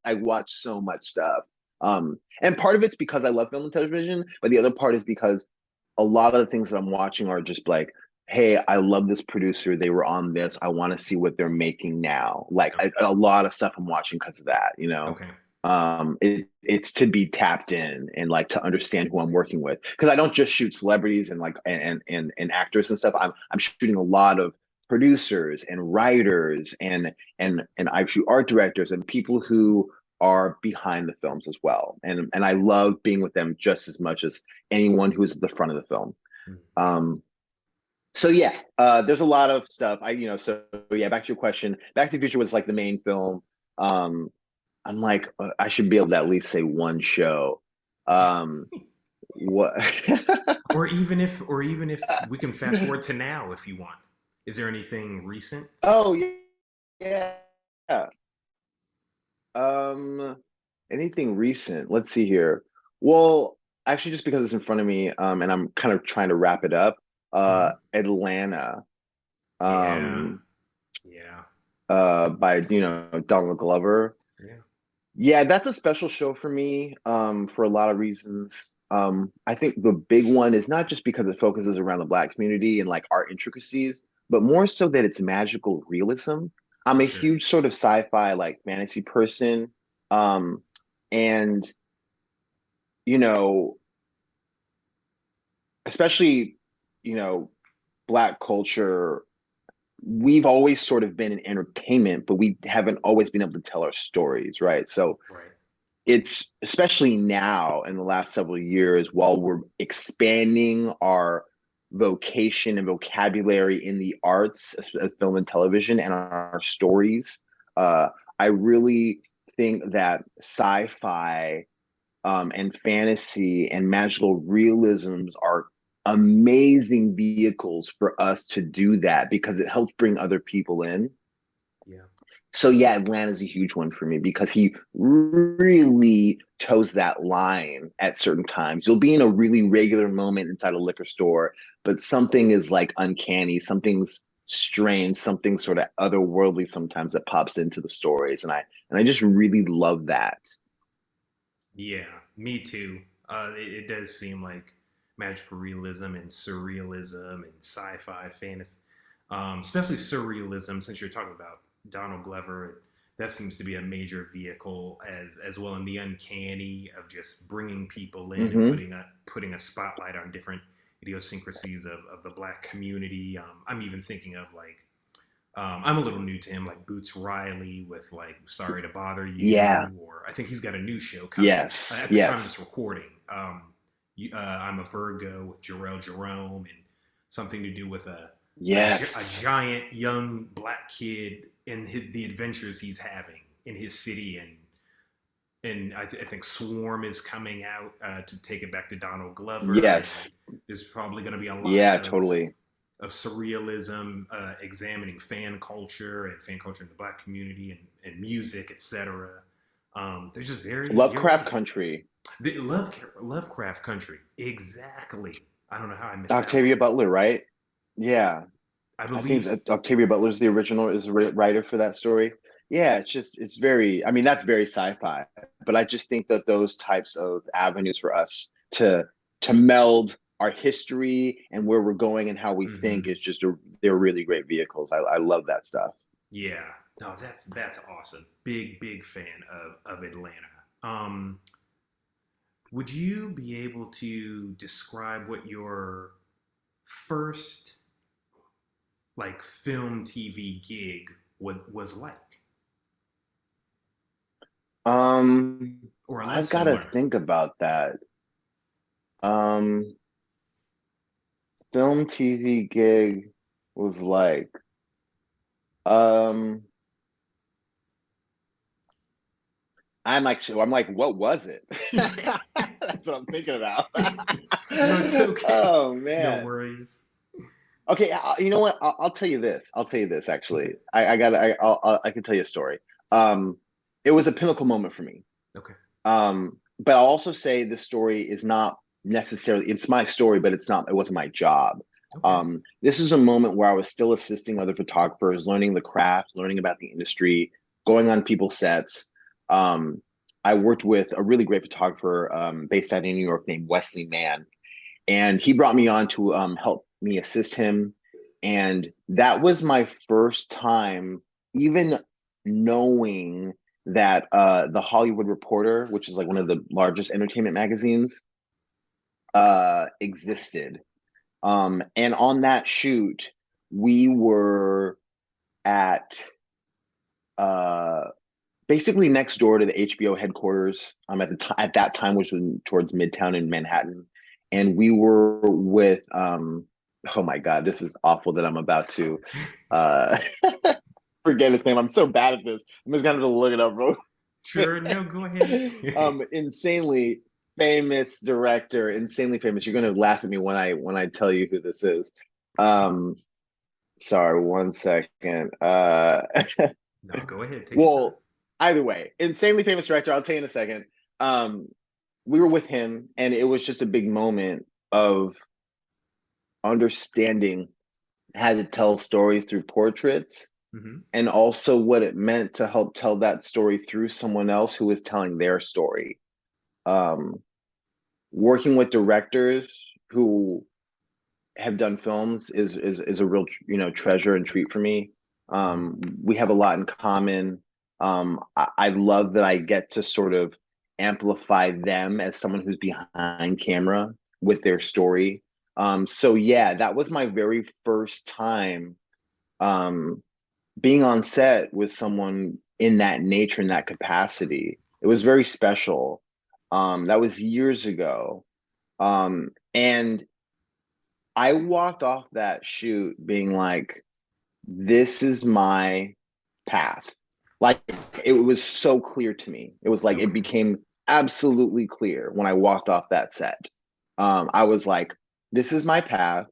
I watch so much stuff. And part of it's because I love film and television, but the other part is because a lot of the things that I'm watching are just like, hey, I love this producer. They were on this. I want to see what they're making now. Like Okay. a lot of stuff I'm watching because of that. Okay. It's to be tapped in and like to understand who I'm working with because I don't just shoot celebrities and like and actors and stuff. I'm shooting a lot of producers and writers and I shoot art directors and people who are behind the films as well. And I love being with them just as much as anyone who's at the front of the film. Mm. Um, so yeah, there's a lot of stuff. So yeah, back to your question. Back to the Future was like the main film. Um, I'm like, I should be able to at least say one show. What? Or even if we can fast forward to now if you want. Is there anything recent? Oh yeah. Um, anything recent? Let's see here. Well, actually, just because it's in front of me, and I'm kind of trying to wrap it up. Hmm. Atlanta, Yeah. um, Yeah. by Donald Glover. Yeah. Yeah, that's a special show for me, for a lot of reasons. I think the big one is not just because it focuses around the Black community and like art intricacies, but more so that it's magical realism. I'm a Sure. huge sort of sci-fi like fantasy person. Um, and you know, especially, you know, Black culture, we've always sort of been in entertainment, but we haven't always been able to tell our stories, right? So Right. it's especially now in the last several years while we're expanding our vocation and vocabulary in the arts, film and television, and our stories. uh, I really think that sci-fi, and fantasy and magical realisms are amazing vehicles for us to do that because it helps bring other people in. Yeah. So yeah, Atlanta's a huge one for me because he really toes that line at certain times. You'll be in a really regular moment inside a liquor store, but something is like uncanny, something's strange, something sort of otherworldly sometimes that pops into the stories. And I just really love that. Yeah. Me too. It does seem like magical realism and surrealism and sci-fi fantasy, especially surrealism. Since you're talking about Donald Glover, that seems to be a major vehicle as well in the uncanny of just bringing people in and Hmm. putting a spotlight on different idiosyncrasies of the Black community. I'm even thinking of like I'm a little new to him, like Boots Riley with like "Sorry to Bother Yeah. You," or I think he's got a new show coming Yes. at the time of Yes. this recording. I'm a Virgo with Jarrell Jerome, and something to do with a Yes. giant young Black kid and the adventures he's having in his city, and I think Swarm is coming out to take it back to Donald Glover, and Yes. there's probably going to be a lot Yeah, totally. of surrealism, examining fan culture and fan culture in the Black community and music, etc. They're just very, you're Lovecraft right. Country. Lovecraft Country. Exactly. I don't know how I missed that one. Octavia Butler, right? Yeah, I I believe. think that Octavia Butler's the original is the writer for that story. Yeah, it's very. I mean, that's very sci-fi, but I just think that those types of avenues for us to meld our history and where we're going and how we think Hmm. is just they're really great vehicles. I love that stuff. Yeah. No, that's awesome. Big fan of Atlanta. Um, would you be able to describe what your first like film TV gig was like, or a I've lesson got to learned? think about that. Um, Film TV gig was like, um, I'm like, what was it? That's what I'm thinking about. No, it's okay. Oh No man. worries. Okay, you know what? I'll tell you this. I'll tell you this. Actually, Okay. I can tell you a story. Um, it was a pinnacle moment for me. Okay. But I'll also say this story is not necessarily, it's my story, but it wasn't my job. Okay. This is a moment where I was still assisting other photographers, learning the craft, learning about the industry, going on people's sets. Um, I worked with a really great photographer based out in New York named Wesley Mann, and he brought me on to help me assist him. And that was my first time even knowing that the Hollywood Reporter, which is like one of the largest entertainment magazines, existed. And on that shoot, we were at uh, basically next door to the HBO headquarters. At that time, which was towards Midtown in Manhattan, and we were with oh my God, this is awful that I'm about to uh, forget his name. I'm so bad at this. I'm just gonna look it up, bro. Sure. No, go ahead. Insanely famous director, insanely famous. You're gonna laugh at me when I tell you who this is. Um, Sorry, one second. No, go ahead. Take your time. Well, either way, insanely famous director. I'll tell you in a second. Um, we were with him, and it was just a big moment of understanding how to tell stories through portraits, Hmm. and also what it meant to help tell that story through someone else who was telling their story. Um, Working with directors who have done films is a real treasure and treat for me. Hmm. We have a lot in common. I love that I get to sort of amplify them as someone who's behind camera with their story. So yeah, that was my very first time um, being on set with someone in that nature, in that capacity. It was very special. That was years ago. And I walked off that shoot being like, this is my path. Like it was so clear to me. It was like it Okay. became absolutely clear when I walked off that set. I was like, this is my path.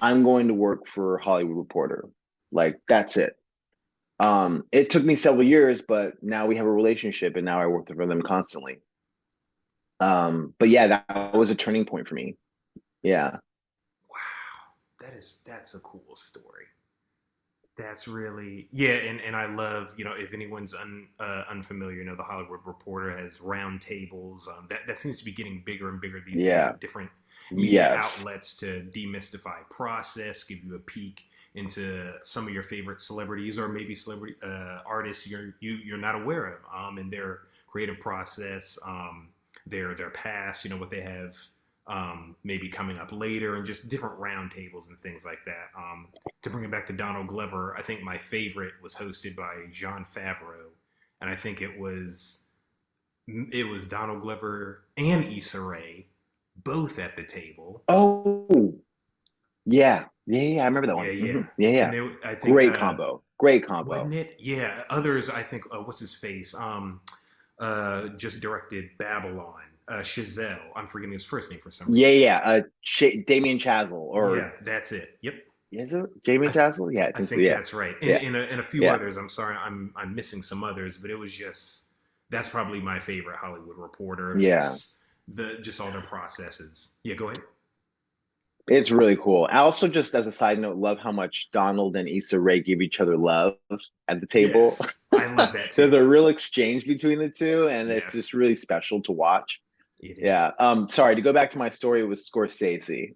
I'm going to work for Hollywood Reporter. Like that's it. It took me several years, but now we have a relationship and now I work for them constantly. But yeah, that was a turning point for me. Yeah. Wow. That's a cool story. That's really, yeah, and I love, if anyone's unfamiliar, the Hollywood Reporter has round tables. That seems to be getting bigger and bigger these days Yeah. at different media Yes. outlets to demystify process, give you a peek into some of your favorite celebrities or maybe celebrity artists you're not aware of, and their creative process, their past, what they have maybe coming up later, and just different roundtables and things like that. To bring it back to Donald Glover, I think my favorite was hosted by Jon Favreau, and I think it was Donald Glover and Issa Rae both at the table. Oh, yeah. Yeah, yeah, I remember that Yeah, one. yeah, Yeah, and yeah. I think Great combo. Great combo. wasn't it? Yeah, others I think what's his face? Just directed Babylon. Chazelle. I'm forgetting his first name for some Yeah, reason. yeah. Damien Chazelle or Yeah, that's it. Yep. is it Damien I, th- Chazelle? Yeah, I I think so. think Yeah. that's right. And Yeah. in a few Yeah. others, I'm sorry, I'm missing some others, but it was just that's probably my favorite Hollywood Reporter of Yeah. just all their processes. Yeah, go ahead. It's really cool. I also, just as a side note, love how much Donald and Issa Rae give each other love at the table. Yes, I love that There's too. a real exchange between the two, and it's just Yes, really special to watch. it is. Yeah. Sorry, to go back to my story, it was Scorsese.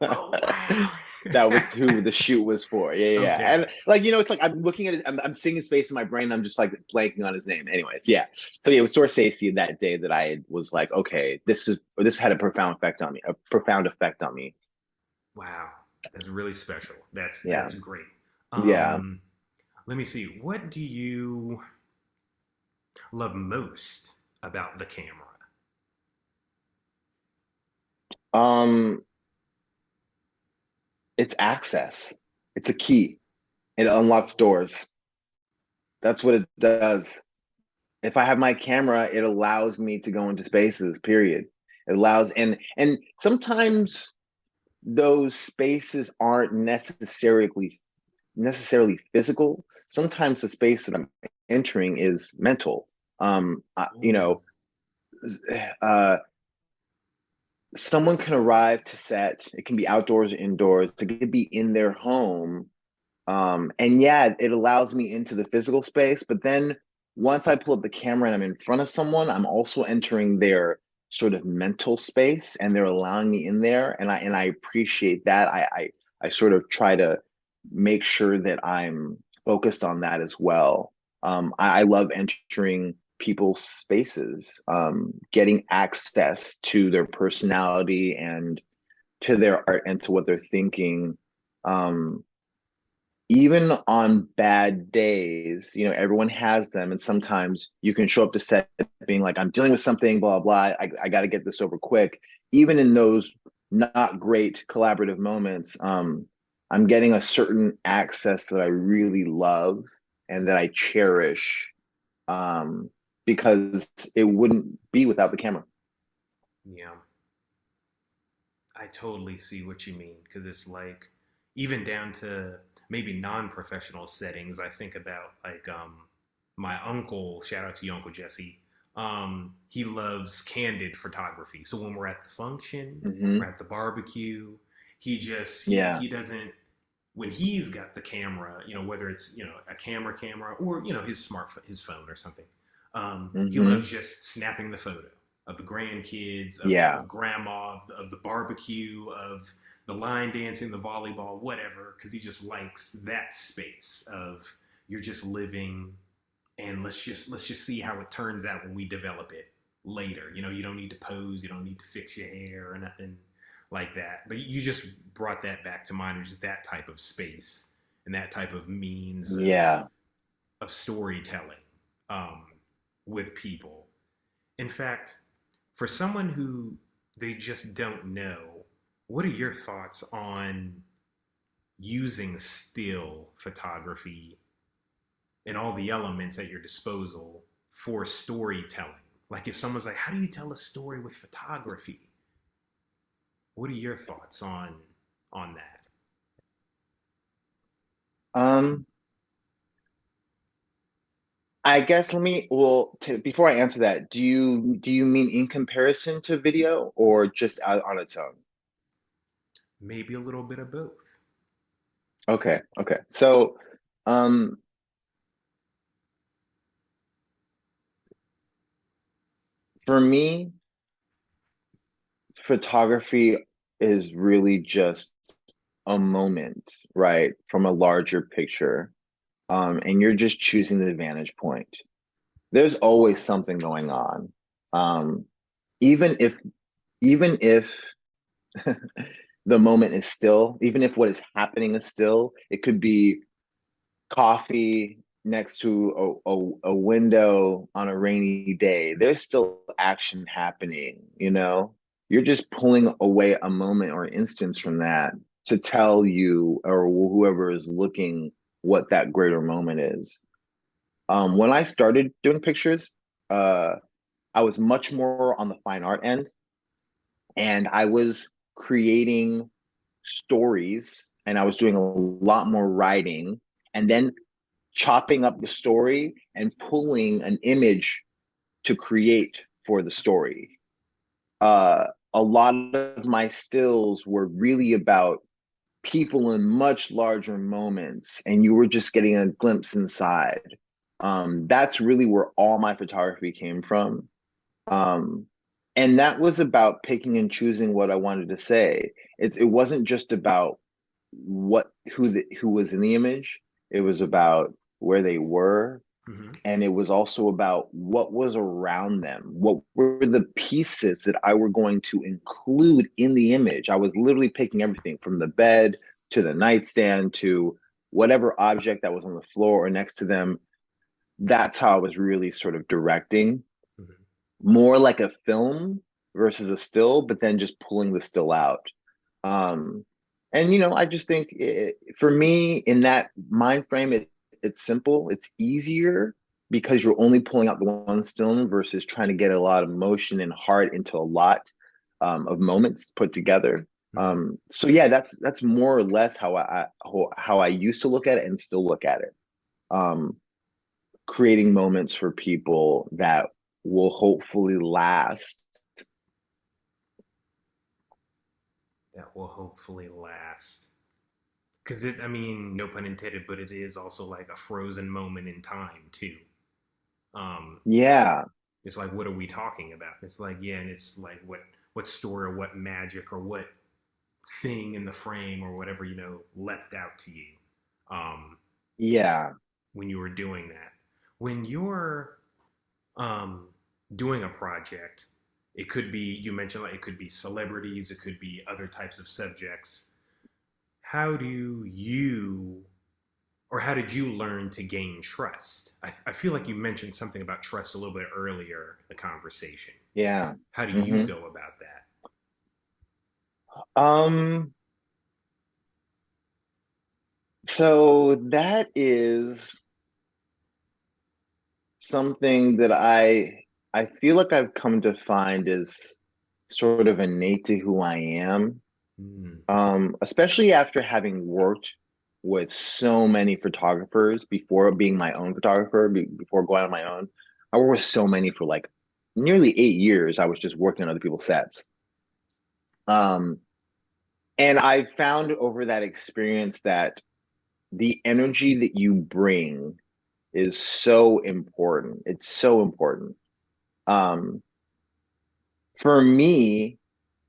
Oh wow. That was who the shoot was for. Yeah, yeah, yeah. Okay. And like, it's like I'm looking at it, I'm seeing his face in my brain, I'm just like blanking on his name. Anyways, yeah. So yeah, it was Scorsese that day that I was like, okay, this had a profound effect on me, a profound effect on me. Wow, that's really special. Yeah. That's great. Yeah. Um, Let me see. What do you love most about the camera? Um, it's access. It's a key. It unlocks doors. That's what it does. If I have my camera, it allows me to go into spaces, period. It allows, and sometimes those spaces aren't necessarily physical. Sometimes the space that I'm entering is mental. Um, uh, you Ooh, know, uh, Someone can arrive to set. It can be outdoors or indoors. It could be in their home. And yeah, it allows me into the physical space. But then once I pull up the camera and I'm in front of someone, I'm also entering their sort of mental space, and they're allowing me in there. And I appreciate that. I sort of try to make sure that I'm focused on that as well. I love entering people's spaces, getting access to their personality and to their art and to what they're thinking. Um, Even on bad days, everyone has them. And sometimes you can show up to set being like, I'm dealing with something, blah, blah. I got to get this over quick. Even in those not great collaborative moments, I'm getting a certain access that I really love and that I cherish, um, because it wouldn't be without the camera. yeah. I totally see what you mean because it's like even down to maybe non-professional settings. I think about like my uncle. Shout out to your uncle Jesse. He loves candid photography. So when we're at the function, we're Hmm. at the barbecue, he Yeah. doesn't when he's got the camera, whether it's a camera or his phone or something. He Hmm. loves just snapping the photo of the grandkids, Yeah. of grandma, of the barbecue, of the line dancing, the volleyball, whatever, because he just likes that space of you're just living, and let's just see how it turns out when we develop it later. You don't need to pose, you don't need to fix your hair or nothing like that. But you just brought that back to mind, just that type of space and that type of means Yeah. of storytelling um, with people. In fact, for someone who they just don't know, what are your thoughts on using still photography and all the elements at your disposal for storytelling? Like if someone's like, "How do you tell a story with photography?" What are your thoughts on that? Um, I guess before I answer that, do you mean in comparison to video or just out on its own? Maybe a little bit of both. Okay, okay. So, um, for me, photography is really just a moment, right, from a larger picture. And you're just choosing the vantage point. There's always something going on. Um, even if even if the moment is still, even if what is happening is still, it could be coffee next to a window on a rainy day. There's still action happening, you know? You're just pulling away a moment or instance from that to tell you or whoever is looking what that greater moment is. When I started doing pictures, uh, I was much more on the fine art end, and I was creating stories, and I was doing a lot more writing, and then chopping up the story and pulling an image to create for the story. A lot of my stills were really about people in much larger moments, and you were just getting a glimpse inside. That's really where all my photography came from. Um, and that was about picking and choosing what I wanted to say. It wasn't just about who was in the image. It was about where they were, Mm-hmm. and it was also about what was around them. What were the pieces that I were going to include in the image? I was literally picking everything from the bed to the nightstand to whatever object that was on the floor or next to them. That's how I was really sort of directing, Mm-hmm. more like a film versus a still, but then just pulling the still out. Um, and I just think for me in that mind frame, it's simple, it's easier because you're only pulling out the one still versus trying to get a lot of motion and heart into a lot of moments put together. Mm-hmm. So yeah, that's more or less how I used to look at it and still look at it. Um, Creating moments for people that will hopefully last. That will hopefully last. Because I mean, no pun intended, but it is also like a frozen moment in time too. Um, Yeah, it's like, what are we talking about? It's like, yeah, and it's like, what story or what magic or what thing in the frame or whatever leapt out to you um, yeah. when you were doing that. When you're um, doing a project, it could be you mentioned like it could be celebrities, it could be other types of subjects. How do you or how did you learn to gain trust? I feel like you mentioned something about trust a little bit earlier in the conversation. Yeah. How do you hmm go about that? Um, so that is something that I feel like I've come to find is sort of innate to who I am. Mm, Especially after having worked with so many photographers before being my own photographer, before going on my own. I worked with so many for like nearly 8 years. I was just working on other people's sets. Um, and I found over that experience that the energy that you bring is so important. It's so important. Um, for me,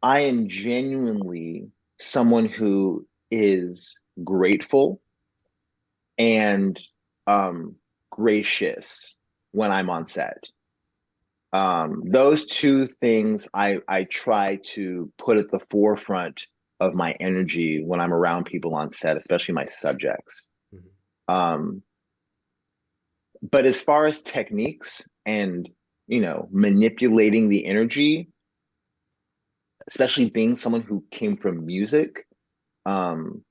I am genuinely someone who is grateful and um, gracious when I'm on set. Those two things I try to put at the forefront of my energy when I'm around people on set, especially my subjects. mhm. Um, but as far as techniques and manipulating the energy, especially being someone who came from music, um,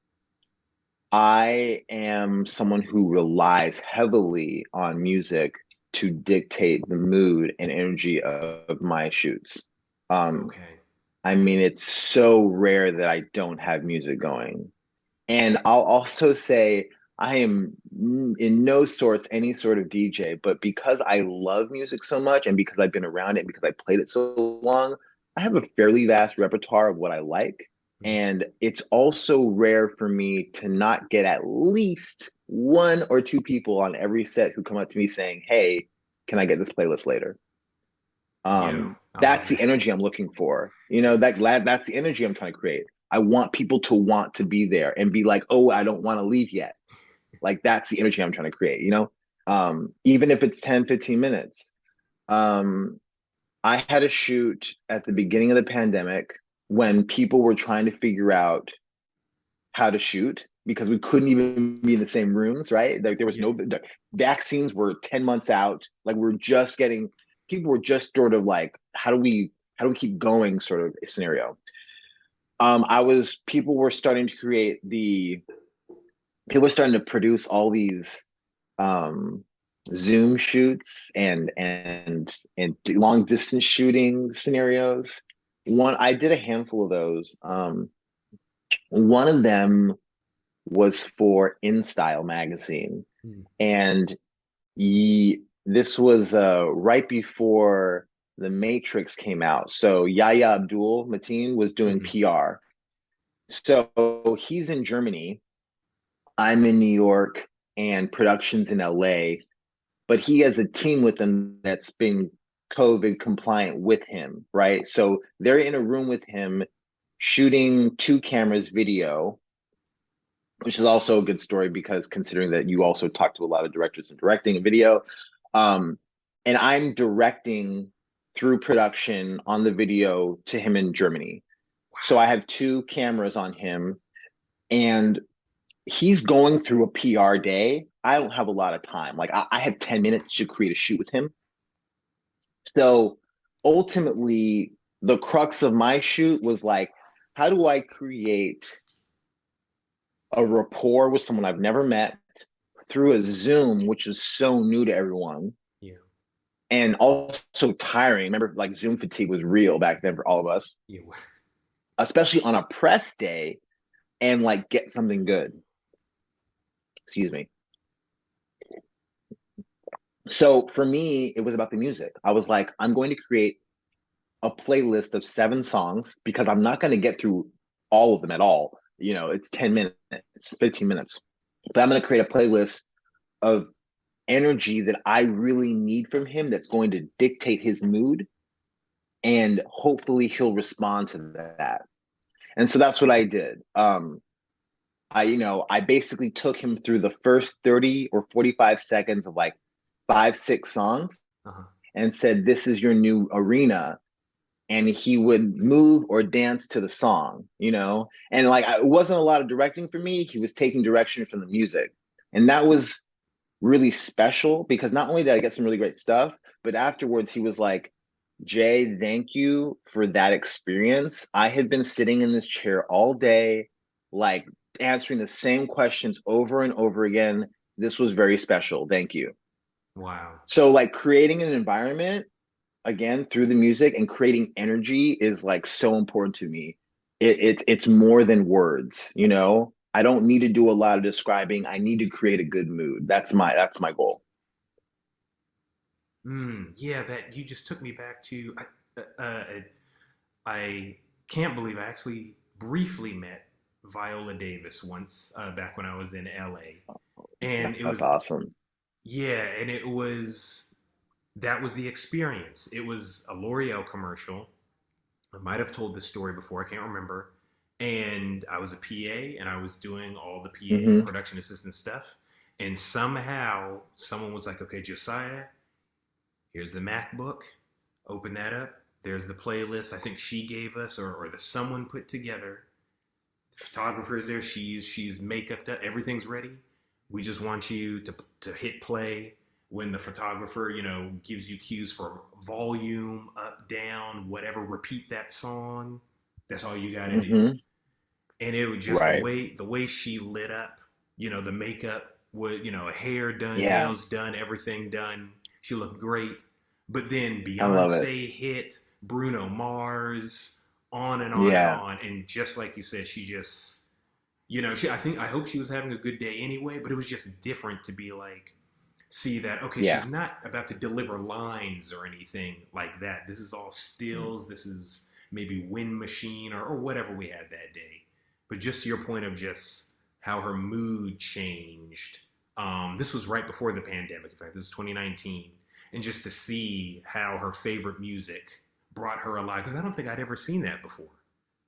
I am someone who relies heavily on music to dictate the mood and energy of my shoots. Um, Okay. I mean, it's so rare that I don't have music going. And I'll also say I am in no sorts any sort of DJ, but because I love music so much and because I've been around it, and because I played it so long, I have a fairly vast repertoire of what I like. Mhm. And it's also rare for me to not get at least one or two people on every set who come up to me saying, "Hey, can I get this playlist later?" Yo, I love That's the that. energy I'm looking for. That's the energy I'm trying to create. I want people to want to be there and be like, oh, I don't want to leave yet. Like that's the energy I'm trying to create. Even if it's 10, 15 minutes. Um, I had a shoot at the beginning of the pandemic when people were trying to figure out how to shoot because we couldn't even be in the same rooms, right? Like there was Yeah. the vaccines were 10 months out. Like we are just getting people were just sort of like, how do we keep going sort of scenario. I was people were starting to create the people were starting to produce all these um Zoom shoots and long distance shooting scenarios. One I did a handful of those. One of them was for InStyle magazine. Mm. And ye, This was right before The Matrix came out. So Yahya Abdul Mateen was doing Hmm. PR. So he's in Germany. I'm in New York, and production's in LA. But he has a team with him that's been COVID compliant with him, right? So they're in a room with him shooting two cameras video, which is also a good story because considering that you also talk to a lot of directors and directing a video, um, and I'm directing through production on the video to him in Germany. So I have two cameras on him, and he's going through a PR day. I don't have a lot of time. Like I had 10 minutes to create a shoot with him. So ultimately, the crux of my shoot was like, how do I create a rapport with someone I've never met through a Zoom, which is so new to everyone Yeah. and also tiring. Remember, like Zoom fatigue was real back then for all of us, Yeah. especially on a press day and like get something good. Excuse me. So for me, it was about the music. I was like, I'm going to create a playlist of 7 songs because I'm not going to get through all of them at all. You know, it's 10 minutes, 15 minutes. But I'm going to create a playlist of energy that I really need from him that's going to dictate his mood. And hopefully he'll respond to that. And so that's what I did. I basically took him through the first 30 or 45 seconds of like 5, 6 songs Uh-huh. and said, "This is your new arena." And he would move or dance to the song. And like it wasn't a lot of directing for me. He was taking direction from the music. And that was really special because not only did I get some really great stuff, but afterwards he was like, "Jay, thank you for that experience. I have been sitting in this chair all day, like answering the same questions over and over again. This was very special. Thank you." Wow. So, like, creating an environment again through the music and creating energy is like so important to me. It's more than words. I don't need to do a lot of describing. I need to create a good mood. That's my goal. Yeah, that you just took me back to. I can't believe I actually briefly met Viola Davis once back when I was in LA, and it That's was awesome. yeah, and it was that was the experience. It was a L'Oreal commercial. I might have told this story before. I can't remember. And I was a PA, and I was doing all the PA Hmm. production assistant stuff. And somehow someone was like, "Okay, Josiah, here's the MacBook. Open that up. There's the playlist. I think she gave us, or the someone put together. The photographer is there. She's makeup up. Everything's ready. We just want you to hit play when the photographer gives you cues for volume up, down, whatever. Repeat that song. That's all you got to do." Hmm. And it was just the Right. way she lit up. The makeup with hair done, Yeah, nails done, everything done. She looked great. But then I love it. Beyonce hit, Bruno Mars, on and on and Yeah, on. And just like you said, she just, I hope she was having a good day anyway, but it was just different to be like, see that, okay, she's yeah, not about to deliver lines or anything like that. This is all stills. This is maybe wind machine or whatever we had that day. But just to your point of just how her mood changed. This was right before the pandemic. In fact, this is 2019. And just to see how her favorite music brought her alive, because I don't think I'd ever seen that before.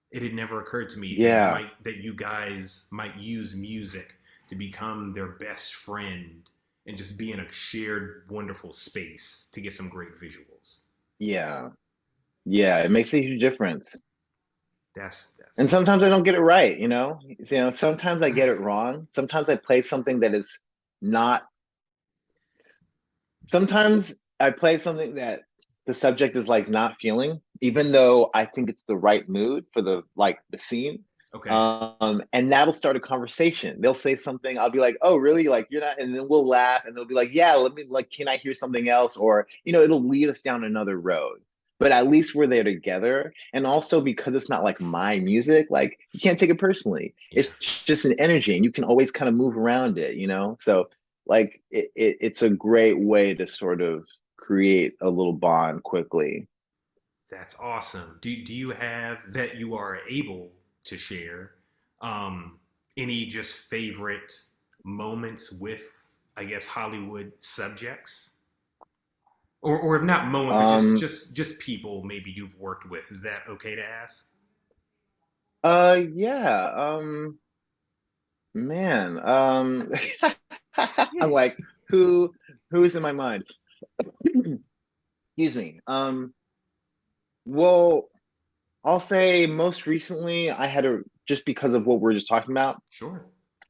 It had never occurred to me yeah, that you guys might use music to become their best friend and just be in a shared wonderful space to get some great visuals. yeah, yeah. It makes a huge difference. That's And amazing. sometimes I don't get it right, you know? Sometimes I get it wrong. Sometimes I play something that is not, sometimes I play something that the subject is like not feeling, even though I think it's the right mood for the scene. Okay. And that'll start a conversation. They'll say something, I'll be like, "Oh, really? Like you're not," and then we'll laugh and they'll be like, "Yeah, let me like, can I hear something else?" Or, it'll lead us down another road. But at least we're there together. And also because it's not like my music, like you can't take it personally. Yeah. It's just an energy and you can always kind of move around it. So it's a great way to sort of create a little bond quickly. That's awesome. Do you have that you are able to share um, any just favorite moments with, I guess, Hollywood subjects? Or if not moment, but Um, just people maybe you've worked with. Is that okay to ask? yeah, man, I'm Yeah, like, who, who is in my mind? Excuse me. Well, I'll say most recently I had a just because of what we are just talking about, sure.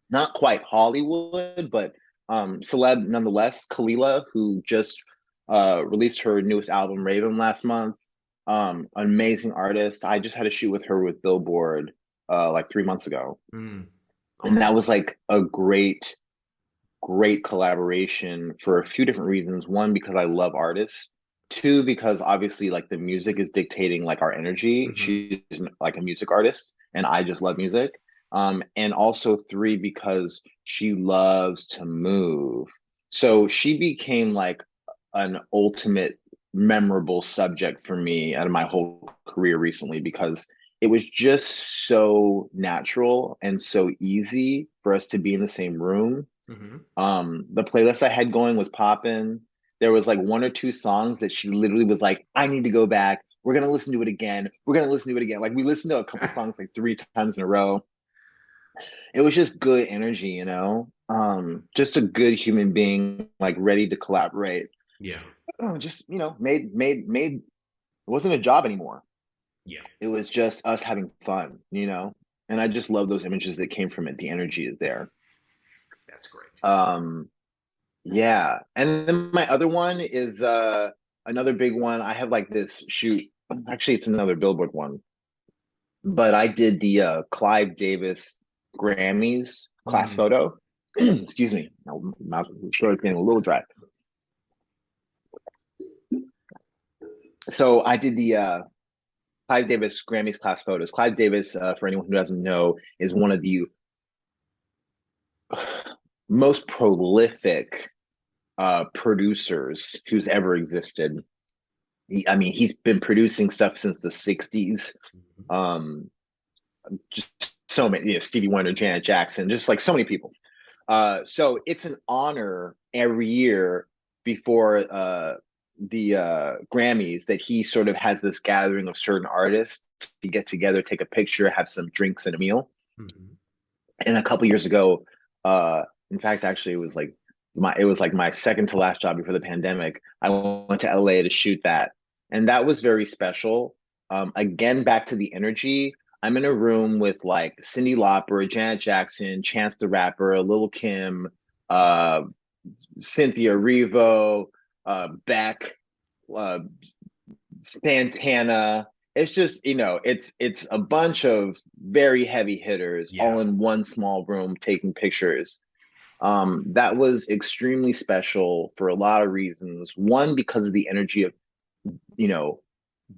not quite Hollywood, but celeb nonetheless. Kalila, who just released her newest album, Raven, last month. An amazing artist. I just had a shoot with her with Billboard like 3 months ago, Mm, and that awesome. was like a great collaboration for a few different reasons. One, because I love artists. Two, because obviously like the music is dictating like our energy. Hmm. She's like a music artist and I just love music. And also three, because she loves to move. So she became like an ultimate memorable subject for me out of my whole career recently because it was just so natural and so easy for us to be in the same room. Hmm. The playlist I had going was popping. There was like one or two songs that she literally was like, I need to go back. We're gonna listen to it again. We're gonna listen to it again. Like we listened to a couple songs like three times in a row. It was just good energy, you know? Just a good human being, like ready to collaborate. Yeah, Just, made it wasn't a job anymore. yeah, It was just us having fun, you know? And I just love those images that came from it. The energy is there. that's great. Um, Yeah. And then my other one is another big one. I have like this shoot. Actually, it's another Billboard one, but I did the Clive Davis Grammys class Mm, photo. Excuse me. My throat is getting a little dry. So I did the Clive Davis Grammys class photos. Clive Davis, for anyone who doesn't know, is one of the most prolific producers who's ever existed. I mean, he's been producing stuff since the 60s. mhm. Um, just so many, Stevie Wonder, Janet Jackson, just like so many people. So it's an honor every year before the Grammys that he sort of has this gathering of certain artists to get together, take a picture, have some drinks and a meal. Mhm. And a couple years ago, uh, in fact, actually, it was like my second to last job before the pandemic. I went to LA to shoot that, and that was very special. Again, back to the energy. I'm in a room with like Cyndi Lauper, Janet Jackson, Chance the Rapper, Lil Kim, uh, Cynthia Erivo, Beck, uh, Santana. It's just, it's a bunch of very heavy hitters Yeah. all in one small room taking pictures. That was extremely special for a lot of reasons. One, because of the energy of, you know,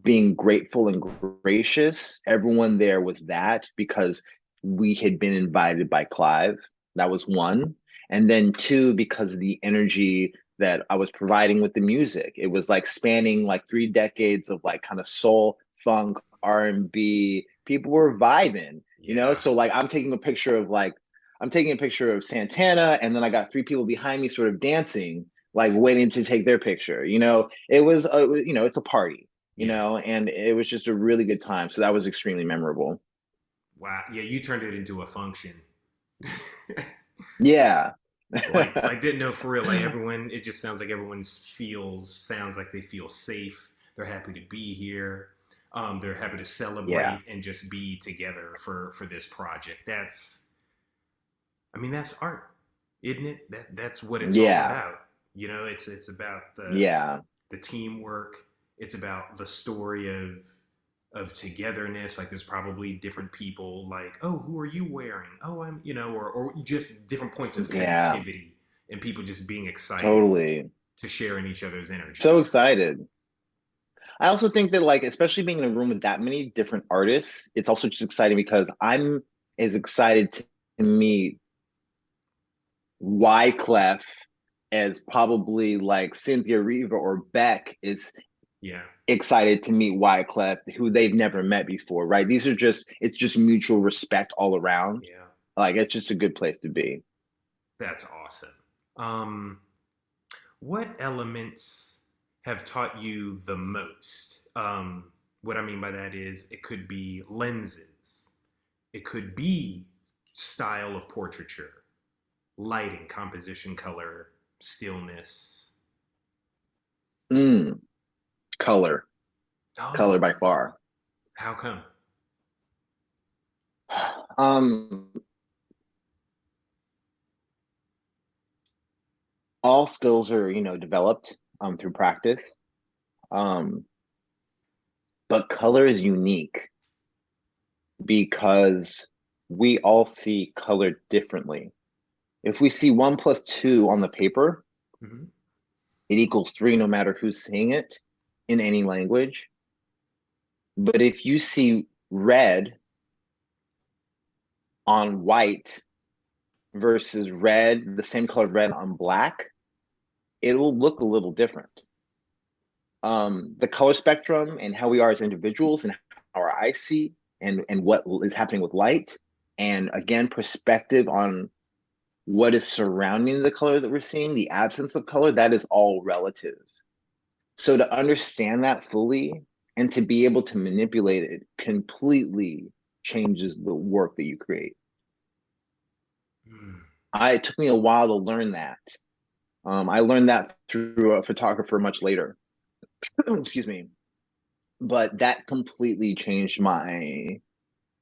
being grateful and gracious. Everyone there was that because we had been invited by Clive. That was one. And then two, because of the energy that I was providing with the music. It was like spanning like 3 decades of like kind of soul, funk, R&B. People were vibing, Yeah. So like I'm taking a picture of Santana and then I got three people behind me sort of dancing, like waiting to take their picture. It was it's a party, Yeah. and it was just a really good time. So that was extremely memorable. Wow. Yeah, you turned it into a function. Yeah. Like didn't know for real. Like everyone, it just sounds like everyone sounds like they feel safe. They're happy to be here. They're happy to Yeah. celebrate and just be together for this project. I mean, that's art, isn't it? That's what it's all Yeah. about. It's about Yeah. the teamwork. It's about the story of togetherness. Like there's probably different people like, oh, who are you wearing? Oh, I'm, or just different points of Yeah. connectivity and people just being excited Totally. to share in each other's So energy. excited. I also think that like especially being in a room with that many different artists, it's also just exciting because I'm as excited to meet Wyclef as probably like Cynthia Riva or Beck is Yeah. excited to meet Wyclef, who they've never met before, right? These are just, it's just mutual respect all around. Yeah. Like, it's just a good place to be. That's awesome. Um, what elements have taught you the most? What I mean by that is it could be lenses, it could be style of portraiture, lighting, composition, color, stillness. Mm, color, color Oh, by far. how come? Um, all skills are, developed through practice. Um, but color is unique because we all see color differently. If we see one plus two on the paper, Hmm. it equals three no matter who's saying it in any language. But if you see red on white versus red, the same color red on black, it will look a little different. The color spectrum and how we are as individuals and how our eyes see and what is happening with light, and again, perspective on what is surrounding the color that we're seeing, the absence of color, that is all relative. So to understand that fully and to be able to manipulate it completely changes the work that you create. Mm. It took me a while to learn that. I learned that through a photographer much later. Excuse me. But that completely changed my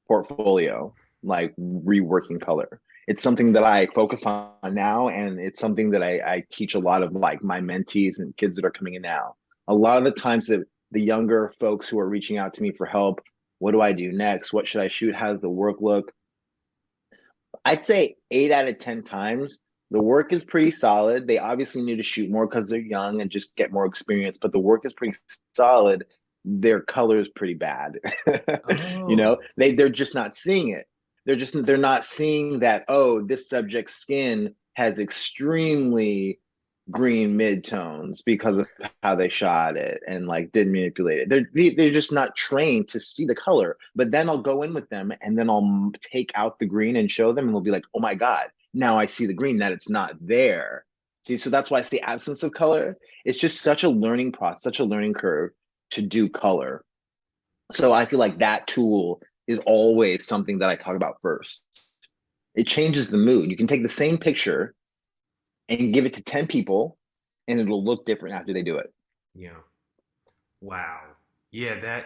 portfolio, like reworking color. It's something that I focus on now, and it's something that I teach a lot of like my mentees and kids that are coming in now. A lot of the times that the younger folks who are reaching out to me for help, what do I do next? What should I shoot? How does the work look? I'd say 8 out of 10 times the work is pretty solid. They obviously need to shoot more because they're young and just get more experience, but the work is pretty solid. Their color is pretty bad. Oh, They're just not seeing it. They're not seeing that, oh, this subject's skin has extremely green midtones because of how they shot it and like did manipulate it. They're just not trained to see the color. But then I'll go in with them and then I'll take out the green and show them, and they'll be like, "Oh my god, now I see the green that it's not there." See, so that's why it's the absence of color. It's just such a learning process, such a learning curve to do color. So I feel like that tool is always something that I talk about first. It changes the mood. You can take the same picture and give it to 10 people and it'll look different after they do it. yeah. Wow. Yeah, that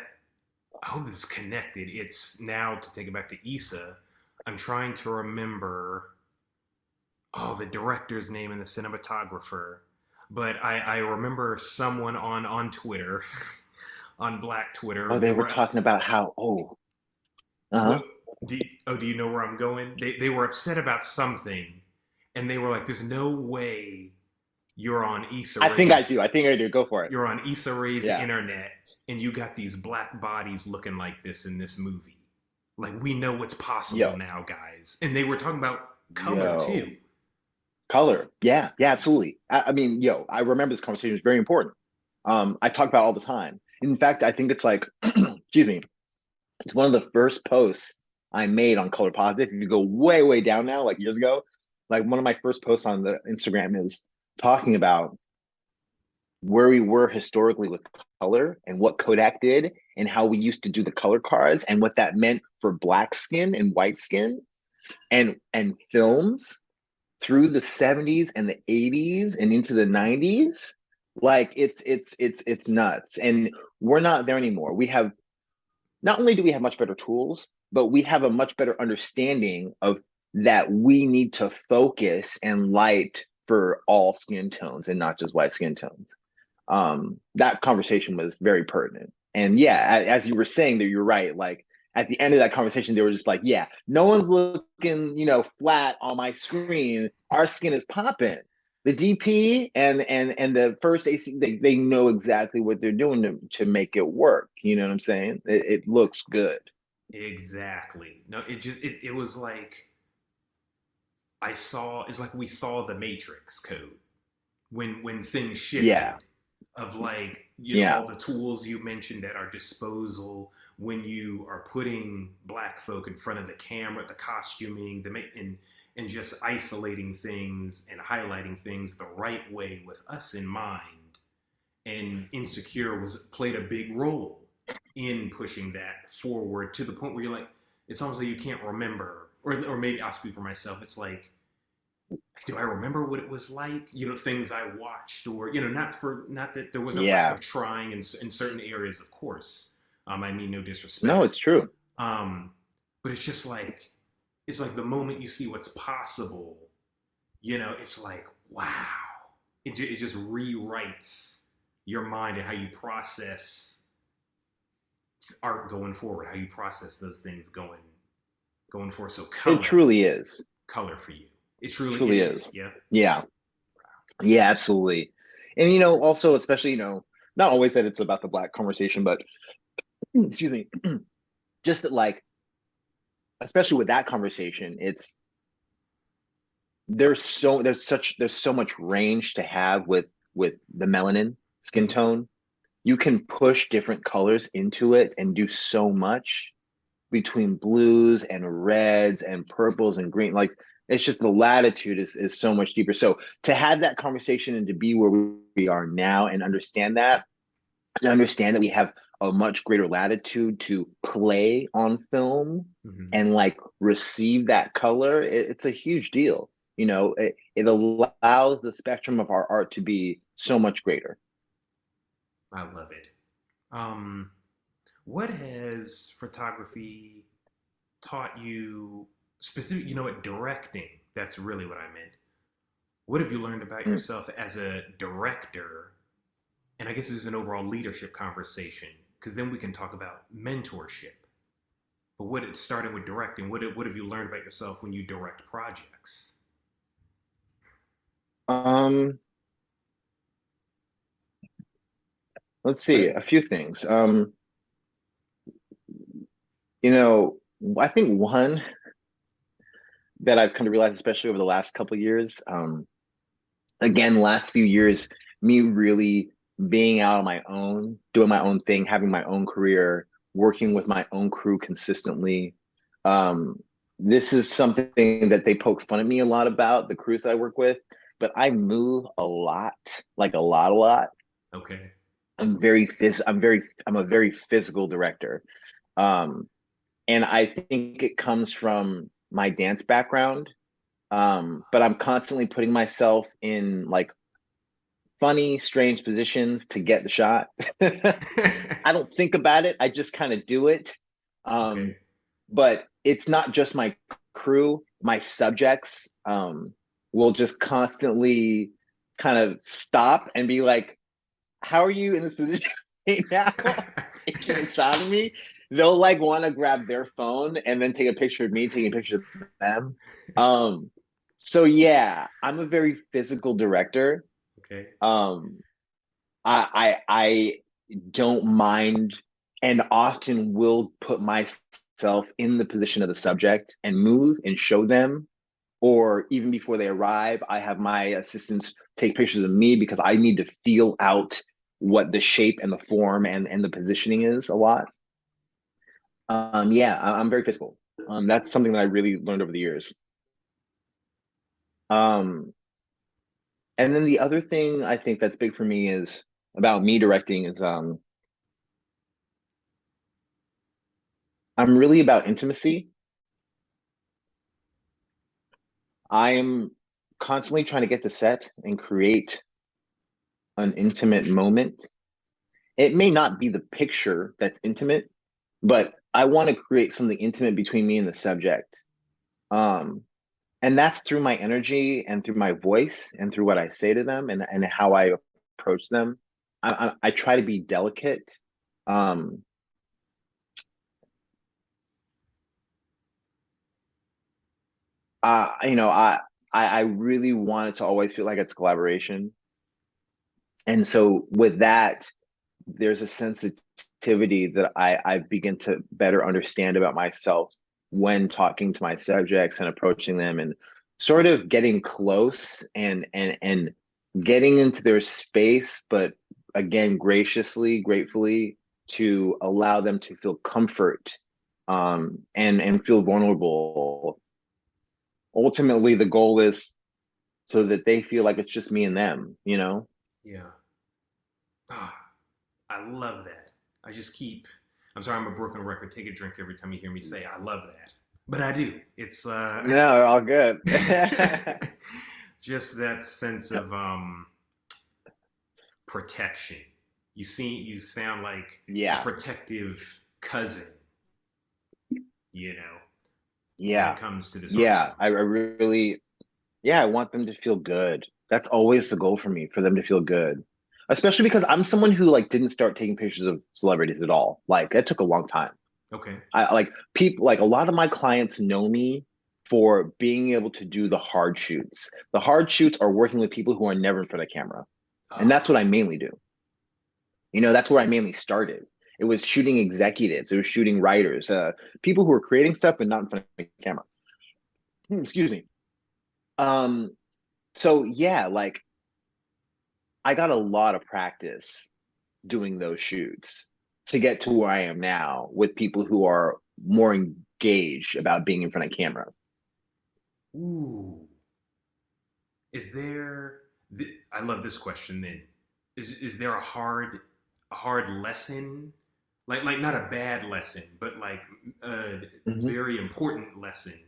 I hope this is connected. It's now to take it back to Issa. I'm trying to remember the director's name and the cinematographer, but I remember someone on Twitter, on Black Twitter. Oh, They they were were talking about how, oh, uh-huh. what? Do you know where I'm going? They were upset about something, and they were like, "There's no way you're on Issa I think I Rae's do. I think I do. Go for it. you're on Issa Rae's Yeah. internet, and you got these black bodies looking like this in this movie. Like we know what's possible Yo, now, guys." And they were talking about color yo. too. Color. Yeah, yeah, absolutely. I mean, yo, I remember this conversation was very important. I talk about it all the time. In fact, I think it's like, excuse me, it's one of the first posts I made on Color Positive. If you go way, way down now, like years ago, like one of my first posts on the Instagram is talking about where we were historically with color and what Kodak did and how we used to do the color cards and what that meant for black skin and white skin and films through the 70s and the 80s and into the 90s. Like it's nuts. And we're not there anymore. We have, not only do we have much better tools, but we have a much better understanding of that we need to focus and light for all skin tones and not just white skin tones. That conversation was very pertinent. And yeah, as you were saying that, you're right. Like at the end of that conversation, they were just like, yeah, no one's looking, flat on my screen. Our skin is popping. The DP and the first AC, they know exactly what they're doing to make it work. You know what I'm saying? It looks good. Exactly. No, it was like I saw, it's like we saw the Matrix code when things Yeah. shifted, of like, Yeah. all the tools you mentioned at our disposal, when you are putting black folk in front of the camera, the costuming, and just isolating things and highlighting things the right way with us in mind. And Insecure was played a big role in pushing that forward to the point where you're like, it's almost like you can't remember, or maybe I'll speak for myself. It's like, do I remember what it was like? Things I watched, or not that there wasn't lack Yeah. of trying in certain areas, of course. I mean, no No, disrespect. it's true. Um, but it's like the moment you see what's possible, it's like, wow. It just rewrites your mind and how you process art going forward, how you process those things going forward. So It truly is. color for you. It Truly is. is. Yeah. Yeah. Yeah, absolutely. And also, especially, not always that it's about the black conversation, but excuse me, just that, like, especially with that conversation, it's there's so much range to have with the melanin skin Mm-hmm. tone. You can push different colors into it and do so much between blues and reds and purples and green. Like, it's just the latitude is so much deeper. So to have that conversation and to be where we are now and understand that, and understand that we have a much greater latitude to play on film Mm-hmm. and like receive that color, it's a huge deal. It allows the spectrum of our art to be so much greater. I love it. Um, what has photography taught you specific? You know what, directing. That's really what I meant. What have you learned about Mm. yourself as a director? And I guess this is an overall leadership conversation, because then we can talk about mentorship. But starting with directing, what have you learned about yourself when you direct projects? Um, let's see, a few things. You know, I think one that I've come to realize, especially over the last couple of years, again, last few years, me really being out on my own, doing my own thing, having my own career, working with my own crew consistently. Um, this is something that they poke fun at me a lot about, the crews that I work with, but I move a lot, like a lot. Okay. I'm a very physical director. Um, and I think it comes from my dance background. But I'm constantly putting myself in like funny, strange positions to get the shot. I don't think about it. I just kind of do it. Um, Okay. but it's not just my crew, my subjects will just constantly kind of stop and be like, how are you in this position right now? Taking a shot of me. They'll like want to grab their phone and then take a picture of me taking a picture of them. Um, so yeah, I'm a very physical director. Okay. Um, I don't mind and often will put myself in the position of the subject and move and show them. Or even before they arrive, I have my assistants take pictures of me because I need to feel out what the shape and the form and the positioning is a lot. Yeah, I'm very physical. That's something that I really learned over the years. Um, and then the other thing I think that's big for me is about me directing is I'm really about intimacy. I am constantly trying to get to set and create an intimate moment. It may not be the picture that's intimate, but I want to create something intimate between me and the subject. Um, and that's through my energy and through my voice and through what I say to them and how I approach them. I try to be delicate. Um, you know, I really want it to always feel like it's collaboration. And so with that, there's a sensitivity that I begin to better understand about myself when talking to my subjects and approaching them. And sort of getting close and getting into their space, but again, graciously, gratefully to allow them to feel comfort and feel vulnerable. Ultimately, the goal is so that they feel like it's just me and them, you know? Yeah. Ah, I love that. I just keep. I'm sorry, I'm a broken record. Take a drink every time you hear me say I love that, but I do. It's No, all good. just that sense of protection. You sound like a Yeah, protective cousin, you know, when it yeah, comes to this art yeah. form. I really, yeah, I want them to feel good. That's always the goal for me, for them to feel good. Especially because I'm someone who like didn't start taking pictures of celebrities at all. Like that took a long time. Okay. I like people like a lot of my clients know me for being able to do the hard shoots. The hard shoots are working with people who are never in front of camera. And that's what Oh, I mainly do. You know, that's where I mainly started. It was shooting executives, it was shooting writers, people who were creating stuff but not in front of the camera. Excuse me. Um, so yeah, like I got a lot of practice doing those shoots to get to where I am now with people who are more engaged about being in front of camera. ooh. Is there? I love this question. Then, is there a hard lesson, like not a bad lesson, but like a Mhm. very important lesson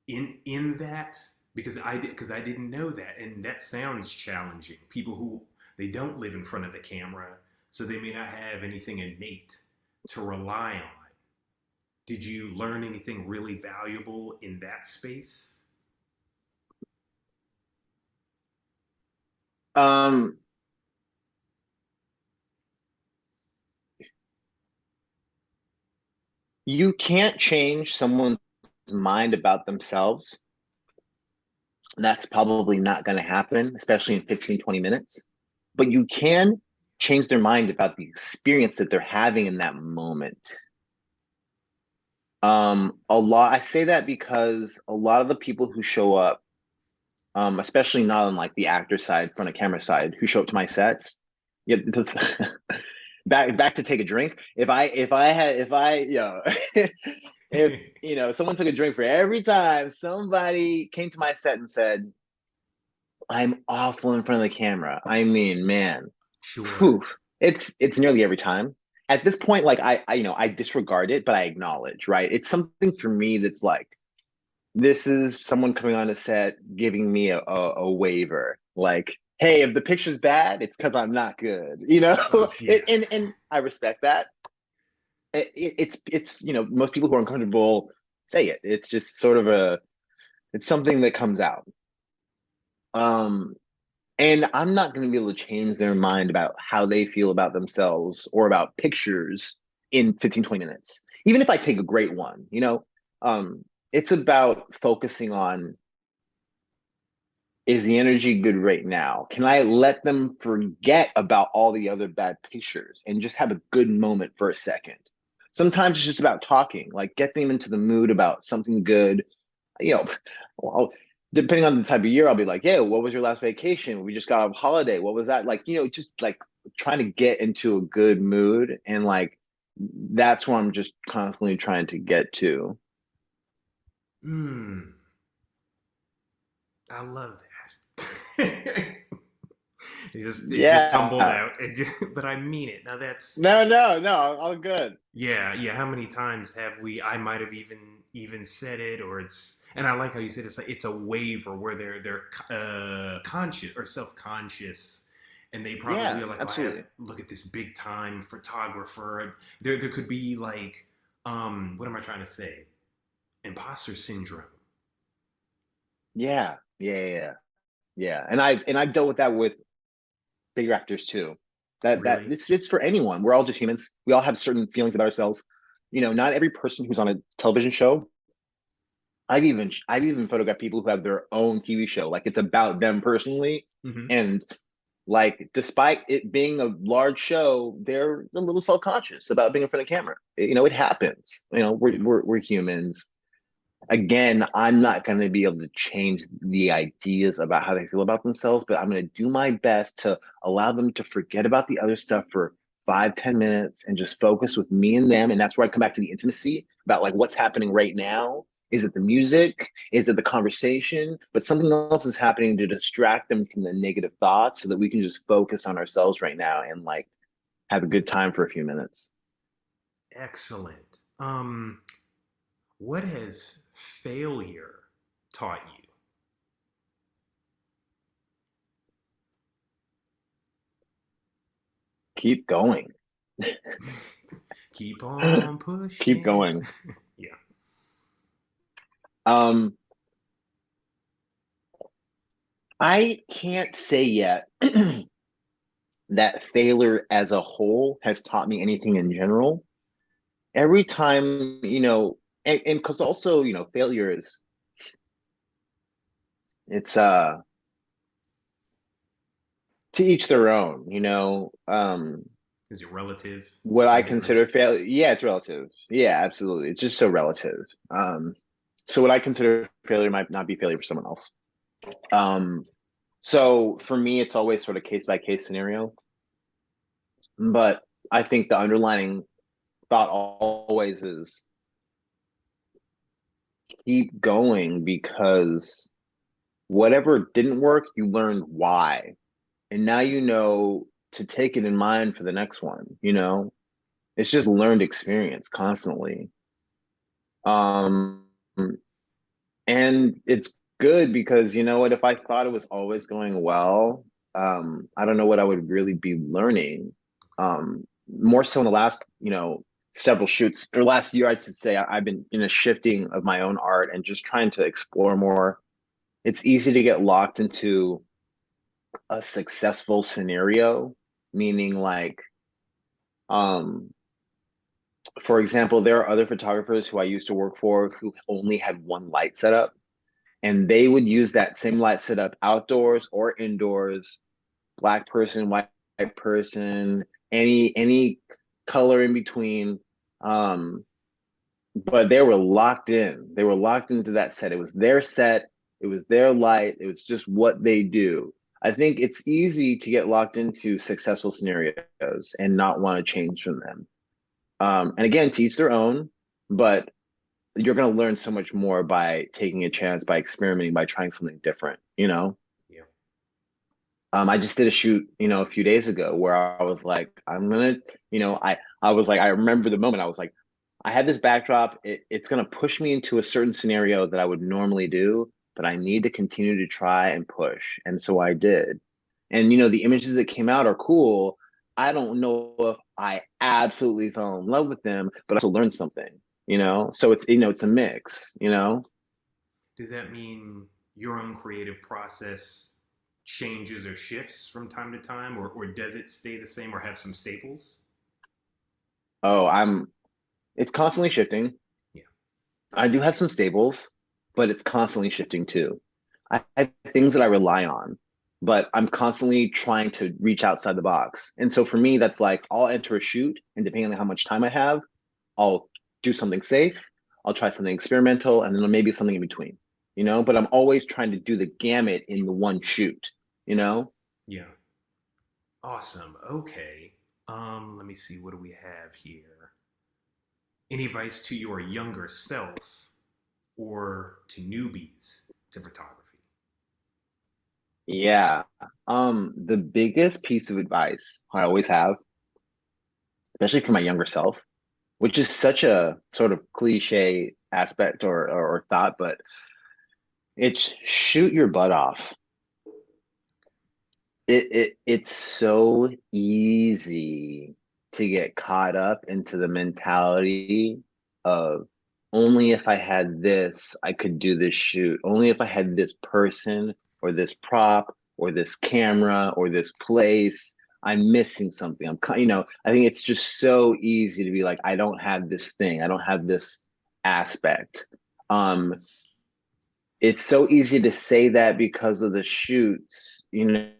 in that? Because I didn't know that, and that sounds challenging. People who they don't live in front of the camera, so they may not have anything innate to rely on. Did you learn anything really valuable in that space? Um, you can't change someone's mind about themselves. That's probably not going to happen, especially in 15, 20 minutes. But you can change their mind about the experience that they're having in that moment. A lot, I say that because a lot of the people who show up, especially not on like the actor side, front of camera side, who show up to my sets, yeah, back to take a drink. If someone took a drink for every time somebody came to my set and said, I'm awful in front of the camera. I mean, man, Sure. whew, it's nearly every time. At this point, like I disregard it, but I acknowledge, right? It's something for me that's like, this is someone coming on a set giving me a waiver. Like, hey, if the picture's bad, it's because I'm not good, you know? Yeah. And I respect that. It's most people who are uncomfortable say it. It's just sort of it's something that comes out. Um, And I'm not going to be able to change their mind about how they feel about themselves or about pictures in 15, 20 minutes. Even if I take a great one, it's about focusing on, is the energy good right now? Can I let them forget about all the other bad pictures and just have a good moment for a second? Sometimes it's just about talking, like get them into the mood about something good. you know, well, Depending on the type of year, I'll be like, yeah, what was your last vacation? We just got off holiday. What was that? Like, just like trying to get into a good mood. And like, that's where I'm just constantly trying to get to. Mm, I love that. It just tumbled Yeah. out. But I mean it. Now that's No, no, no, all good. yeah, yeah. How many times have we? I might have even said it, or it's. And I like how you said it's like it's a waiver where they're conscious or self conscious, and they probably Yeah, are like, oh, I have absolutely. look at this big time photographer. There could be like what am I trying to say? Imposter syndrome. Yeah, yeah, yeah, yeah. Yeah. And I've dealt with that with bigger actors too. That Really? it's for anyone. We're all just humans. We all have certain feelings about ourselves. Not every person who's on a television show. I've even photographed people who have their own TV show, like it's about them personally, Hmm. and like despite it being a large show, they're a little self conscious about being in front of camera. It happens. We're Yeah. we're we're humans. again, I'm not going to be able to change the ideas about how they feel about themselves, but I'm going to do my best to allow them to forget about the other stuff for 5, 10 minutes and just focus with me and them. And that's where I come back to the intimacy about like what's happening right now. Is it the music? Is it the conversation? But something else is happening to distract them from the negative thoughts so that we can just focus on ourselves right now and like have a good time for a few minutes. Excellent. What has failure taught Keep going. you? Keep on Keep pushing. going. Yeah. Um, I can't say yet that failure as a whole has taught me anything in general. Every time, and because also, failure is it's to each their own, Is it relative what to I different? consider failure, yeah, it's relative. Yeah, absolutely. It's just so relative. So what I consider failure might not be failure for someone else. Um, so for me, it's always sort of case by case scenario. But I think the underlying thought always is keep going because whatever didn't work, you learned why. And now you know to take it in mind for the next one. It's just learned experience constantly. Um, and it's good because you know what, if I thought it was always going well, I don't know what I would really be learning. More so in the last, several shoots or last year, I should say, I've been in a shifting of my own art and just trying to explore more. It's easy to get locked into a successful scenario, meaning like, um, for example, there are other photographers who I used to work for who only had one light setup, and they would use that same light setup outdoors or indoors, black person, white person, any color in between. Um, but they were locked in. They were locked into that set. It was their set. It was their light. It was just what they do. I think it's easy to get locked into successful scenarios and not want to change from them. And again, to each their own, but you're going to learn so much more by taking a chance, by experimenting, by trying something different. Yeah. I just did a shoot, a few days ago where I was like, I'm gonna, I was like, I remember the moment I was like, I had this backdrop. It's gonna push me into a certain scenario that I would normally do, but I need to continue to try and push. And so I did. And the images that came out are cool. I don't know if I absolutely fell in love with them, but I also learned something. So it's a mix. Does that mean your own creative process changes or shifts from time to time, or does it stay the same or have some staples? Oh, it's constantly shifting. Yeah. I do have some stables, but it's constantly shifting too. I have things that I rely on, but I'm constantly trying to reach outside the box. And so for me, that's like I'll enter a shoot, and depending on how much time I have, I'll do something safe, I'll try something experimental, and then maybe something in between. But I'm always trying to do the gamut in the one shoot. Yeah. Awesome. Okay. Let me see. What do we have here? Any advice to your younger self or to newbies to photography? Yeah. The biggest piece of advice I always have, especially for my younger self, which is such a sort of cliche aspect or thought, but it's shoot your butt off. It's so easy to get caught up into the mentality of only if I had this, I could do this shoot. Only if I had this person or this prop or this camera or this place, I'm missing something. I think it's just so easy to be like, I don't have this thing. I don't have this aspect. Um, it's so easy to say that because of the shoots, it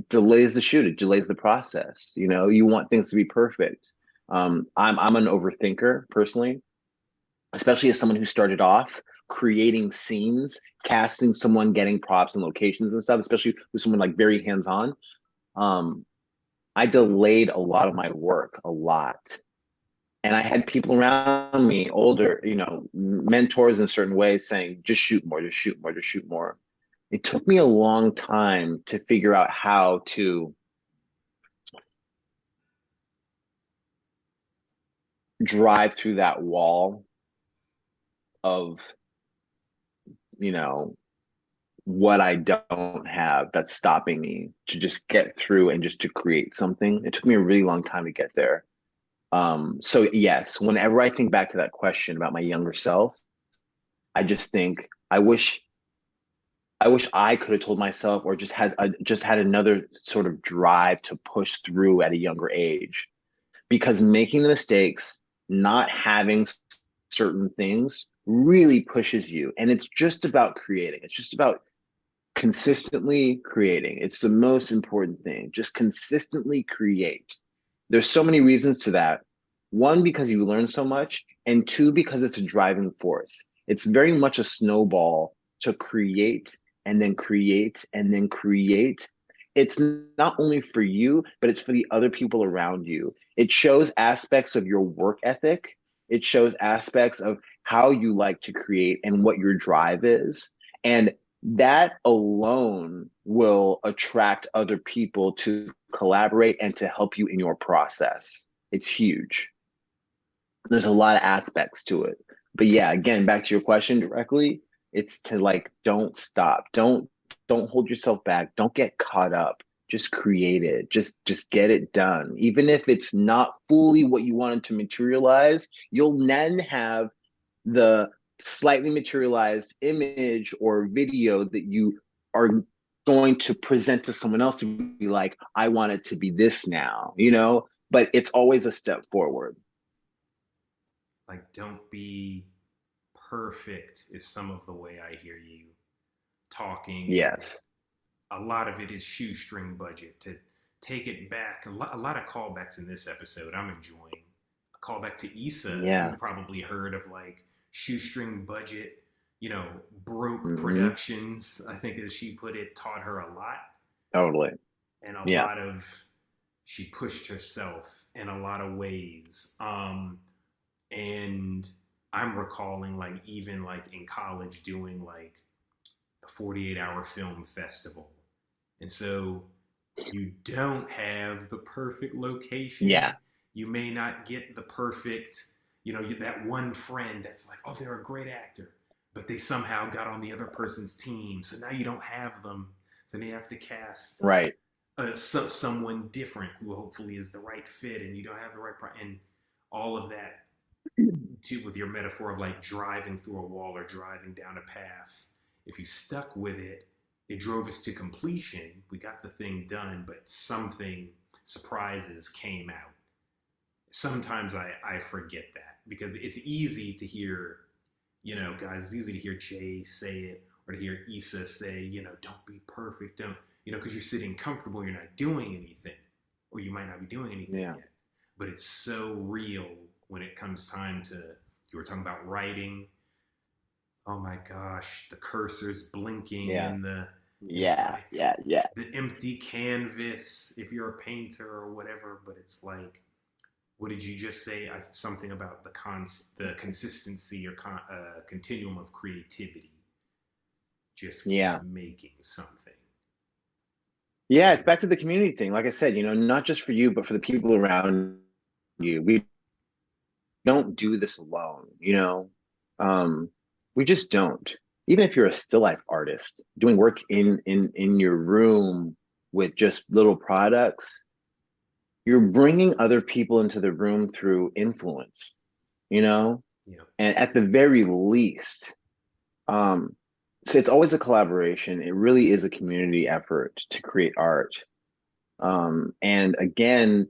delays the shoot, it delays the process. You want things to be perfect. I'm an overthinker personally. especially as someone who started off creating scenes, casting someone, getting props and locations and stuff, especially with someone like very hands-on. Um, I delayed a lot of my work a lot. And I had people around me, older, mentors in certain ways saying, just shoot more, just shoot more, just shoot more. It took me a long time to figure out how to drive through that wall of, you know, what I don't have that's stopping me to just get through and just to create something. It took me a really long time to get there. So yes, whenever I think back to that question about my younger self, I just think I wish I could have told myself or just had another sort of drive to push through at a younger age, because making the mistakes, not having certain things really pushes you. And it's just about creating. It's just about consistently creating. It's the most important thing. Just consistently create. There's so many reasons to that. One, because you learn so much, and two, because it's a driving force. It's very much a snowball to create and then create and then create. It's not only for you, but it's for the other people around you. It shows aspects of your work ethic. It shows aspects of how you like to create and what your drive is. And that alone will attract other people to collaborate and to help you in your process. It's huge. There's a lot of aspects to it. But yeah, again, back to your question directly, it's to like don't stop. Don't hold yourself back. Don't get caught up. Just create it. Just get it done. Even if it's not fully what you wanted to materialize, you'll then have the slightly materialized image or video that you are going to present to someone else to be like, I want it to be this now, but it's always a step forward. Like, don't be perfect is some of the way I hear you talking, and Yes. a lot of it is shoestring budget. To take it back, a lot of callbacks in this episode I'm enjoying. A callback to Issa, Yeah. you've probably heard of, like, shoestring budget, broke Hmm. productions, I think as she put it, taught her a lot. Totally. And a Yeah. lot of, she pushed herself in a lot of ways. And I'm recalling, like, even like in college doing like the 48-hour film festival. And so you don't have the perfect location. Yeah. You may not get the perfect, that one friend that's like, oh, they're a great actor, but they somehow got on the other person's team. So now you don't have them. So now you have to cast Right. someone different who hopefully is the right fit, and you don't have the right and all of that, too, with your metaphor of like driving through a wall or driving down a path. If you stuck with it, it drove us to completion. We got the thing done, but something surprises came out. Sometimes I forget that because it's easy to hear, guys, it's easy to hear Jay say it or to hear Issa say, don't be perfect. Don't, because you're sitting comfortable, you're not doing anything, or you might not be doing anything Yeah. yet. But it's so real when it comes time to, you were talking about writing. Oh my gosh, the cursor's blinking Yeah. and it's Yeah. like Yeah. Yeah. the empty canvas if you're a painter or whatever, but it's like, what did you just say? Something about the consistency or continuum of creativity. Just keep Yeah. making something. Yeah. It's And back to the community thing. Like I said, not just for you, but for the people around you. We don't do this alone. Um, we just don't. Even if you're a still life artist doing work in your room with just little products, you're bringing other people into the room through influence, you know? yeah, And at the very least, um, so it's always a collaboration. It really is a community effort to create art. And again,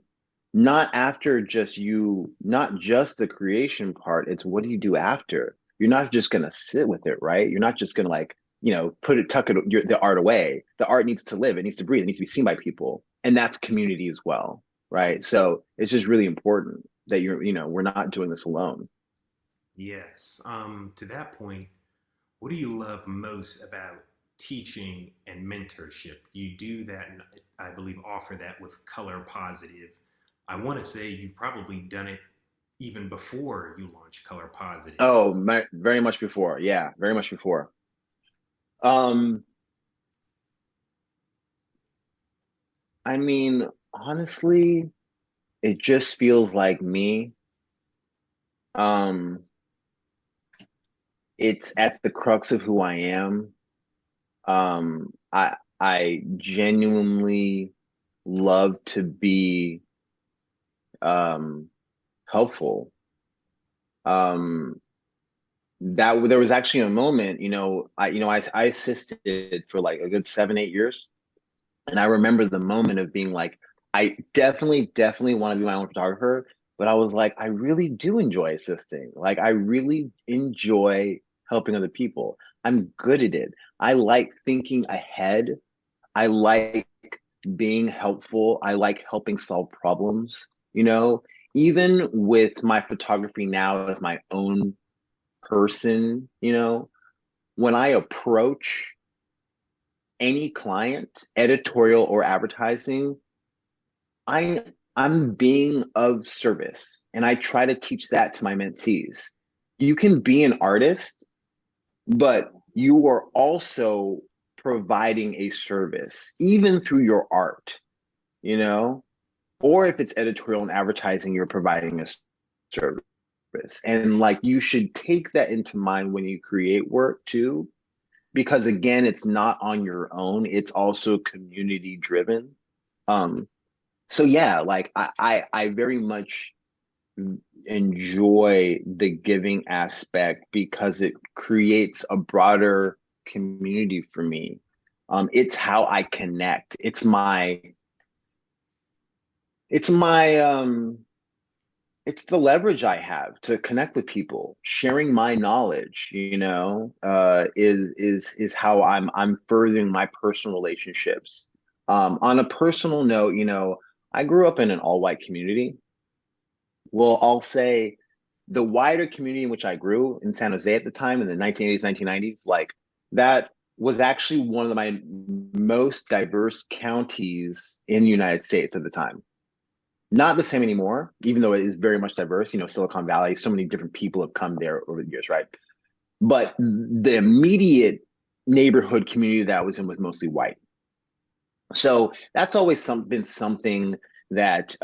not just the creation part, it's what do you do after? You're not just going to sit with it, right? You're not just going to like, tuck the art away. The art needs to live, it needs to breathe, it needs to be seen by people. And that's community as well, right? So it's just really important that we're not doing this alone. Yes. To that point, what do you love most about teaching and mentorship? You do that, and I believe offer that with Color Positive. I want to say you've probably done it even before you launched Color Positive. Oh, very much before. Yeah, very much before. Um, I mean, honestly, it just feels like me. Um, it's at the crux of who I am. I genuinely love to be helpful. Um, that there was actually a moment, I assisted for like a good 7, 8 years. And I remember the moment of being like, I definitely want to be my own photographer. But I was like, I really do enjoy assisting. Like, I really enjoy helping other people. I'm good at it. I like thinking ahead. I like being helpful. I like helping solve problems, even with my photography now as my own person, when I approach any client, editorial or advertising, I I'm being of service, and I try to teach that to my mentees. You can be an artist, but you are also providing a service, even through your art, you know? Or if it's editorial and advertising, you're providing a service. And like you should take that into mind when you create work too, because again, it's not on your own, it's also community driven. Um, so yeah, like I very much enjoy the giving aspect because it creates a broader community for me. It's how I connect. It's my it's the leverage I have to connect with people. Sharing my knowledge, is how I'm furthering my personal relationships. On a personal note, I grew up in an all-white community. Well, I'll say the wider community in which I grew in San Jose at the time in the 1980s, 1990s, like that was actually one of my most diverse counties in the United States at the time. Not the same anymore, even though it is very much diverse. Silicon Valley, so many different people have come there over the years, right? But the immediate neighborhood community that I was in was mostly white. So that's always been something that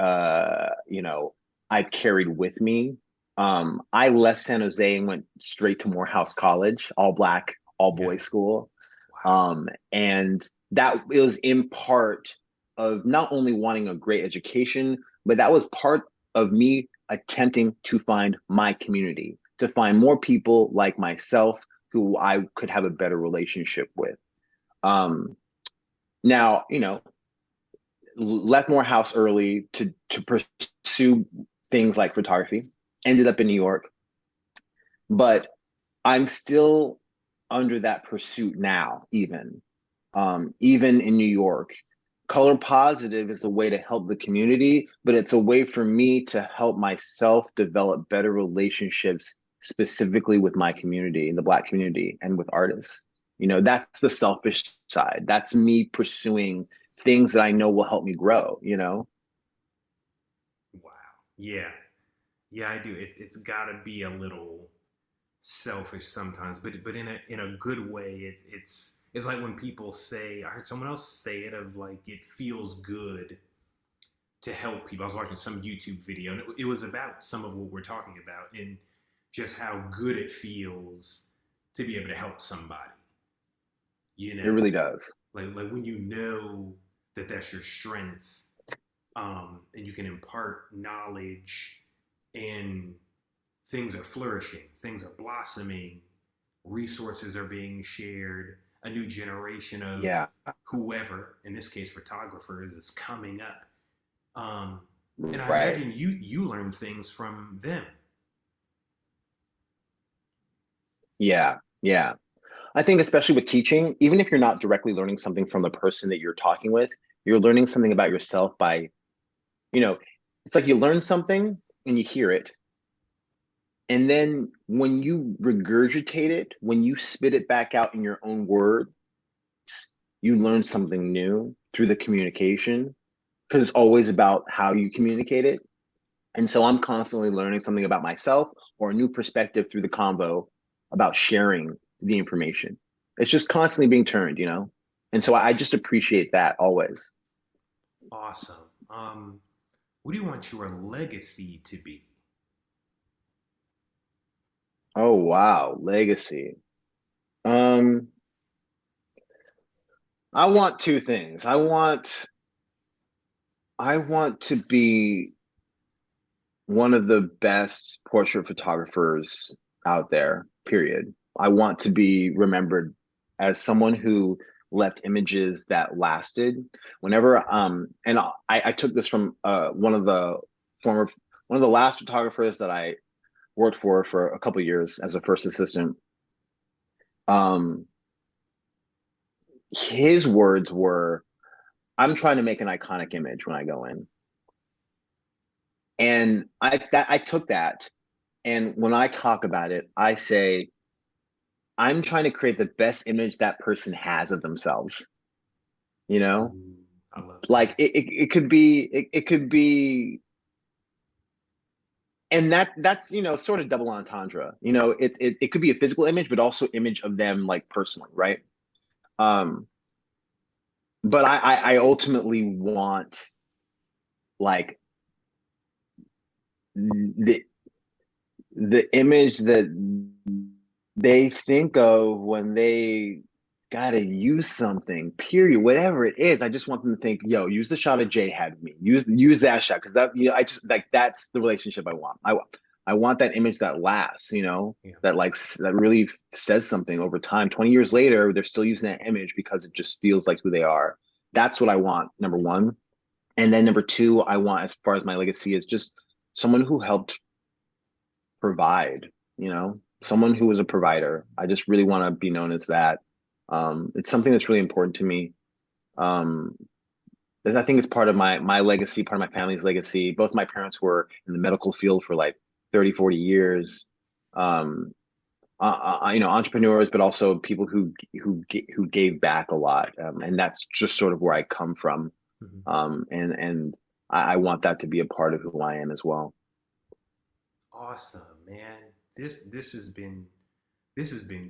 I've carried with me. I left San Jose and went straight to Morehouse College, all black, all Yeah. boys school. Wow. And that it was in part of not only wanting a great education, but that was part of me attempting to find my community, to find more people like myself who I could have a better relationship with. Um, Now, left Morehouse early to pursue things like photography. Ended up in New York, but I'm still under that pursuit now, even in New York. Color Positive is a way to help the community, but it's a way for me to help myself develop better relationships specifically with my community, the Black community, and with artists. That's the selfish side. That's me pursuing things that I know will help me grow. Wow. Yeah. Yeah, I do. It's got to be a little selfish sometimes, but in a good way. It's like when people say, I heard someone else say it of like it feels good to help people. I was watching some YouTube video and it was about some of what we're talking about and just how good it feels to be able to help somebody. You It know, really does. like when you know that that's your strength, and you can impart knowledge and things are flourishing, things are blossoming, resources are being shared, a new generation of Yeah, whoever, in this case photographers, is coming up. Um, and I right. imagine you learn things from them. Yeah, yeah. I think especially with teaching, even if you're not directly learning something from the person that you're talking with, you're learning something about yourself by, you know, it's like you learn something and you hear it, And then when you regurgitate it, when you spit it back out in your own words, you learn something new through the communication because it's always about how you communicate it. And so I'm constantly learning something about myself or a new perspective through the convo about sharing the information. It's just constantly being turned, you know? And so I just appreciate that always. Awesome. What do you want your legacy to be? Oh wow, legacy. Um, I want two things. I want to be one of the best portrait photographers out there, period. I want to be remembered as someone who left images that lasted. Whenever and I took this from former one of the last photographers that I worked for a couple of years as a first assistant. Um his words were, I'm trying to make an iconic image when I go in. And I took that, and when I talk about it, I say I'm trying to create the best image that person has of themselves, you know? Ooh, I love Like that. it could be it could be, and that's sort of double entendre. It could be a physical image but also image of them like personally, right? Um but I ultimately want like the image that they think of when they gotta use something, period, whatever it is. I just want them to think, yo, use the shot of Jay had of me. Use that shot because I just like that's the relationship I want. I want that image that lasts, Yeah. that like that really says something over time. 20 years later, they're still using that image because it just feels like who they are. That's what I want, number one. And then number two, I want, as far as my legacy, is just someone who helped provide, someone who was a provider. I just really want to be known as that. It's something that's really important to me. Um, I think it's part of my legacy, part of my family's legacy. Both my parents were in the medical field for like 30, 40 years. Um, Entrepreneurs, but also people who gave back a lot. And that's just sort of where I come from. Mhm. And I want that to be a part of who I am as well. Awesome, man. This has been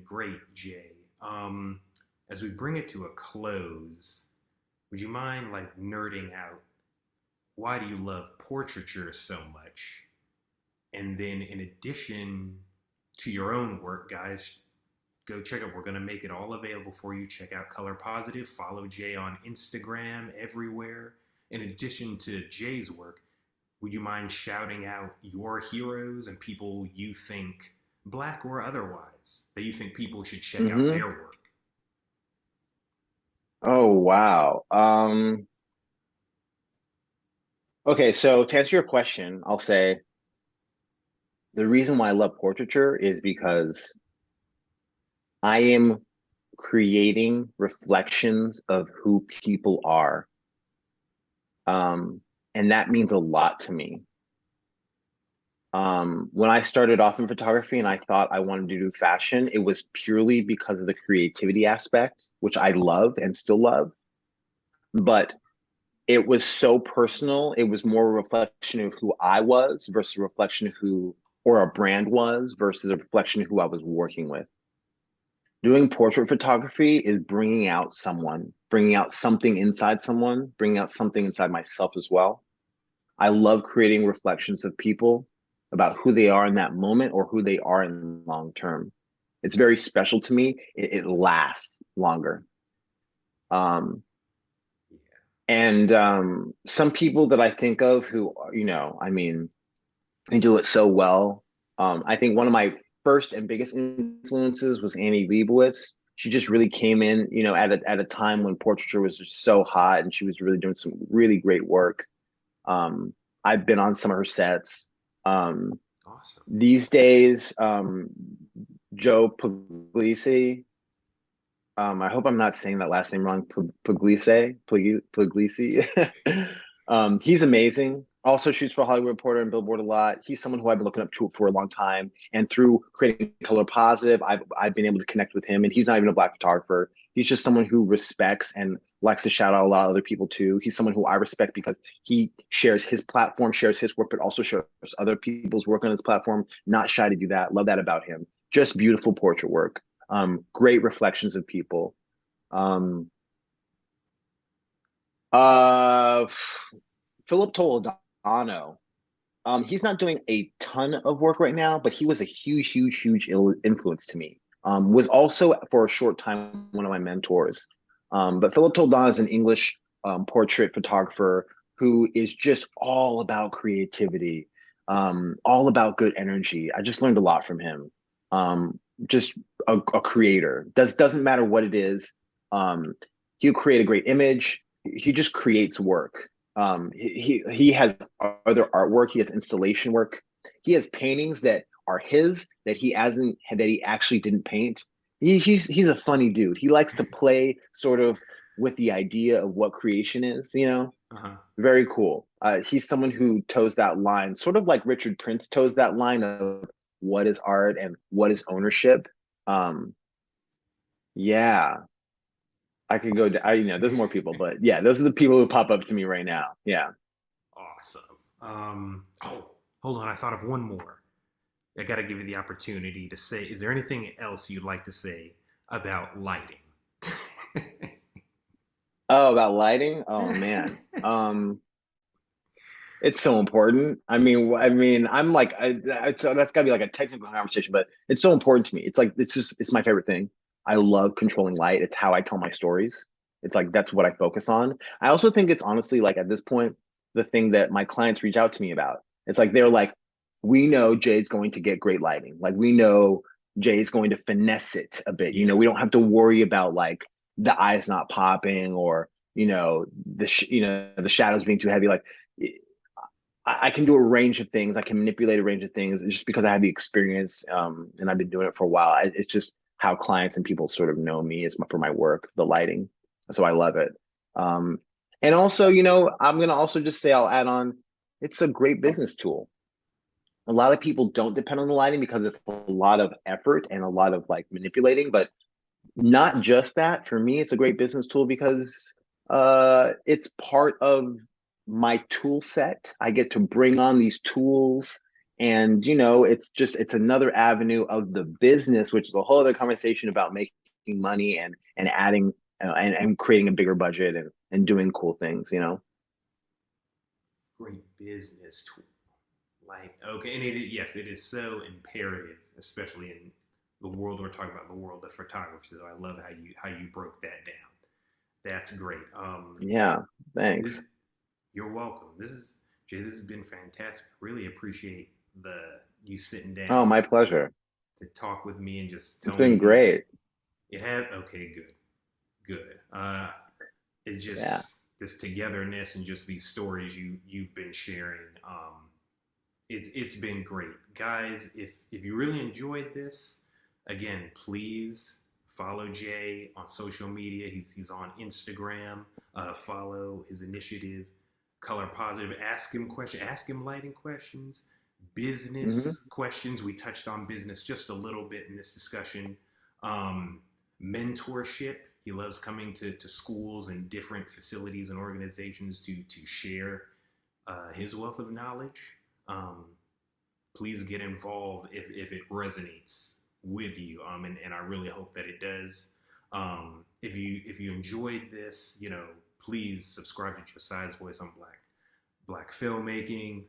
great, Jay. As we bring it to a close, would you mind like nerding out? Why do you love portraiture so much? And then, in addition to your own work, guys, go check out. We're going to make it all available for you. Check out Color Positive. Follow Jay on Instagram, everywhere. In addition to Jay's work, would you mind shouting out your heroes and people you think, black or otherwise, that you think people should check out Hmm. their work? Oh, wow. Okay, so to answer your question, I'll say the reason why I love portraiture is because I am creating reflections of who people are. And that means a lot to me. When I started off in photography and I thought I wanted to do fashion, it was purely because of the creativity aspect, which I love and still love. But it was so personal. It was more a reflection of who I was versus a reflection of who or a brand was versus a reflection of who I was working with. Doing portrait photography is bringing out someone, bringing out something inside someone, bringing out something inside myself as well. I love creating reflections of people about who they are in that moment or who they are in long term. It's very special to me. It lasts longer. Um, Yeah. and some people that I think of who, I mean, they do it so well. I think one of my first and biggest influences was Annie Leibovitz. She just really came in, at a time when portraiture was just so hot, and she was really doing some really great work. Um, I've been on some of her sets. Um, Awesome. these days, Joe Puglisi. I hope I'm not saying that last name wrong. Puglisi. He's amazing. Also shoots for Hollywood Reporter and Billboard a lot. He's someone who I've been looking up to for a long time. And through creating Color Positive, I've been able to connect with him. And he's not even a black photographer. He's just someone who respects and likes to shout out a lot of other people too. He's someone who I respect because he shares his platform, shares his work, but also shares other people's work on his platform. Not shy to do that. Love that about him. Just beautiful portrait work. Great reflections of people. Um, uh, Philip Toledano. He's not doing a ton of work right now, but he was a huge influence to me. Was also for a short time one of my mentors. But Philip Toledano is an English portrait photographer who is just all about creativity, all about good energy. I just learned a lot from him. Just a creator. Doesn't matter what it is. Um, he'll create a great image. He just creates work. He has other artwork. He has installation work. He has paintings that are his that he actually didn't paint. He's a funny dude. He likes to play sort of with the idea of what creation is. Uh-huh. Very cool. He's someone who toes that line, sort of like Richard Prince toes that line of what is art and what is ownership. Um, yeah, I could go. There's more people, but yeah, those are the people who pop up to me right now. Yeah. Awesome. Oh, hold on. I thought of one more. I got to give you the opportunity to say, is there anything else you'd like to say about lighting? Oh, about lighting? Oh man. It's so important. I'm like, so that's got to be like a technical conversation, but it's so important to me. It's like it's my favorite thing. I love controlling light. It's how I tell my stories. It's like that's what I focus on. I also think it's honestly like at this point the thing that my clients reach out to me about. It's like they're like, we know Jay's going to get great lighting. Like we know Jay's going to finesse it a bit. Yeah. We don't have to worry about like the eyes not popping or the shadows being too heavy. Like I can do a range of things. I can manipulate a range of things just because I have the experience, and I've been doing it for a while. It's just how clients and people sort of know me for my work, the lighting. So I love it. Um, and also, I'm gonna also just say I'll add on. It's a great business tool. A lot of people don't depend on the lighting because it's a lot of effort and a lot of like manipulating, but not just that. For me, it's a great business tool because it's part of my tool set. I get to bring on these tools, and it's another avenue of the business, which is a whole other conversation about making money and adding and creating a bigger budget and doing cool things. Great business tool. Like, okay, and yes, it is so imperative, especially in the world we're talking about, the world of photography. So I love how you broke that down. That's great. Yeah, This thanks. You're welcome. This is Jay. This has been fantastic. Really appreciate the you sitting Oh, down my pleasure. to talk with me and just It's tell me been these. great. It has okay, good, good. It's Yeah. just this togetherness and just these stories you've been sharing. It's been great, guys. If you really enjoyed this, again, please follow Jay on social media. He's on Instagram. Follow his initiative, Color Positive. Ask him questions. Ask him lighting questions, Hmm. business questions. We touched on business just a little bit in this discussion. Um, Mentorship. He loves coming to schools and different facilities and organizations to share his wealth of knowledge. Um, please get involved if it resonates with you. And I really hope that it does. If you enjoyed this, please subscribe to Josiah's Voice on Black Filmmaking.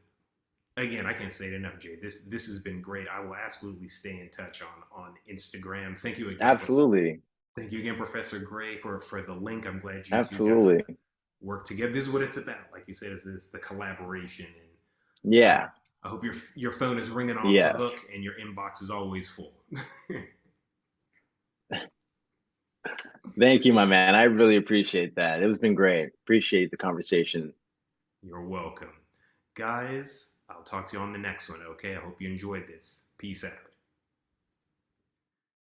Again, I can't say it enough, Jay. This has been great. I will absolutely stay in touch on Instagram. Absolutely. Thank you again, Professor Gray, for the link. I'm glad you two got to Absolutely. work together. This is what it's about. Like you said, is this the collaboration, and Yeah. I hope your phone is ringing off the Yes. hook and your inbox is always full. Thank you, my man. I really appreciate that. It has been great. Appreciate the conversation. You're welcome. Guys, I'll talk to you on the next one, okay? I hope you enjoyed this. Peace out.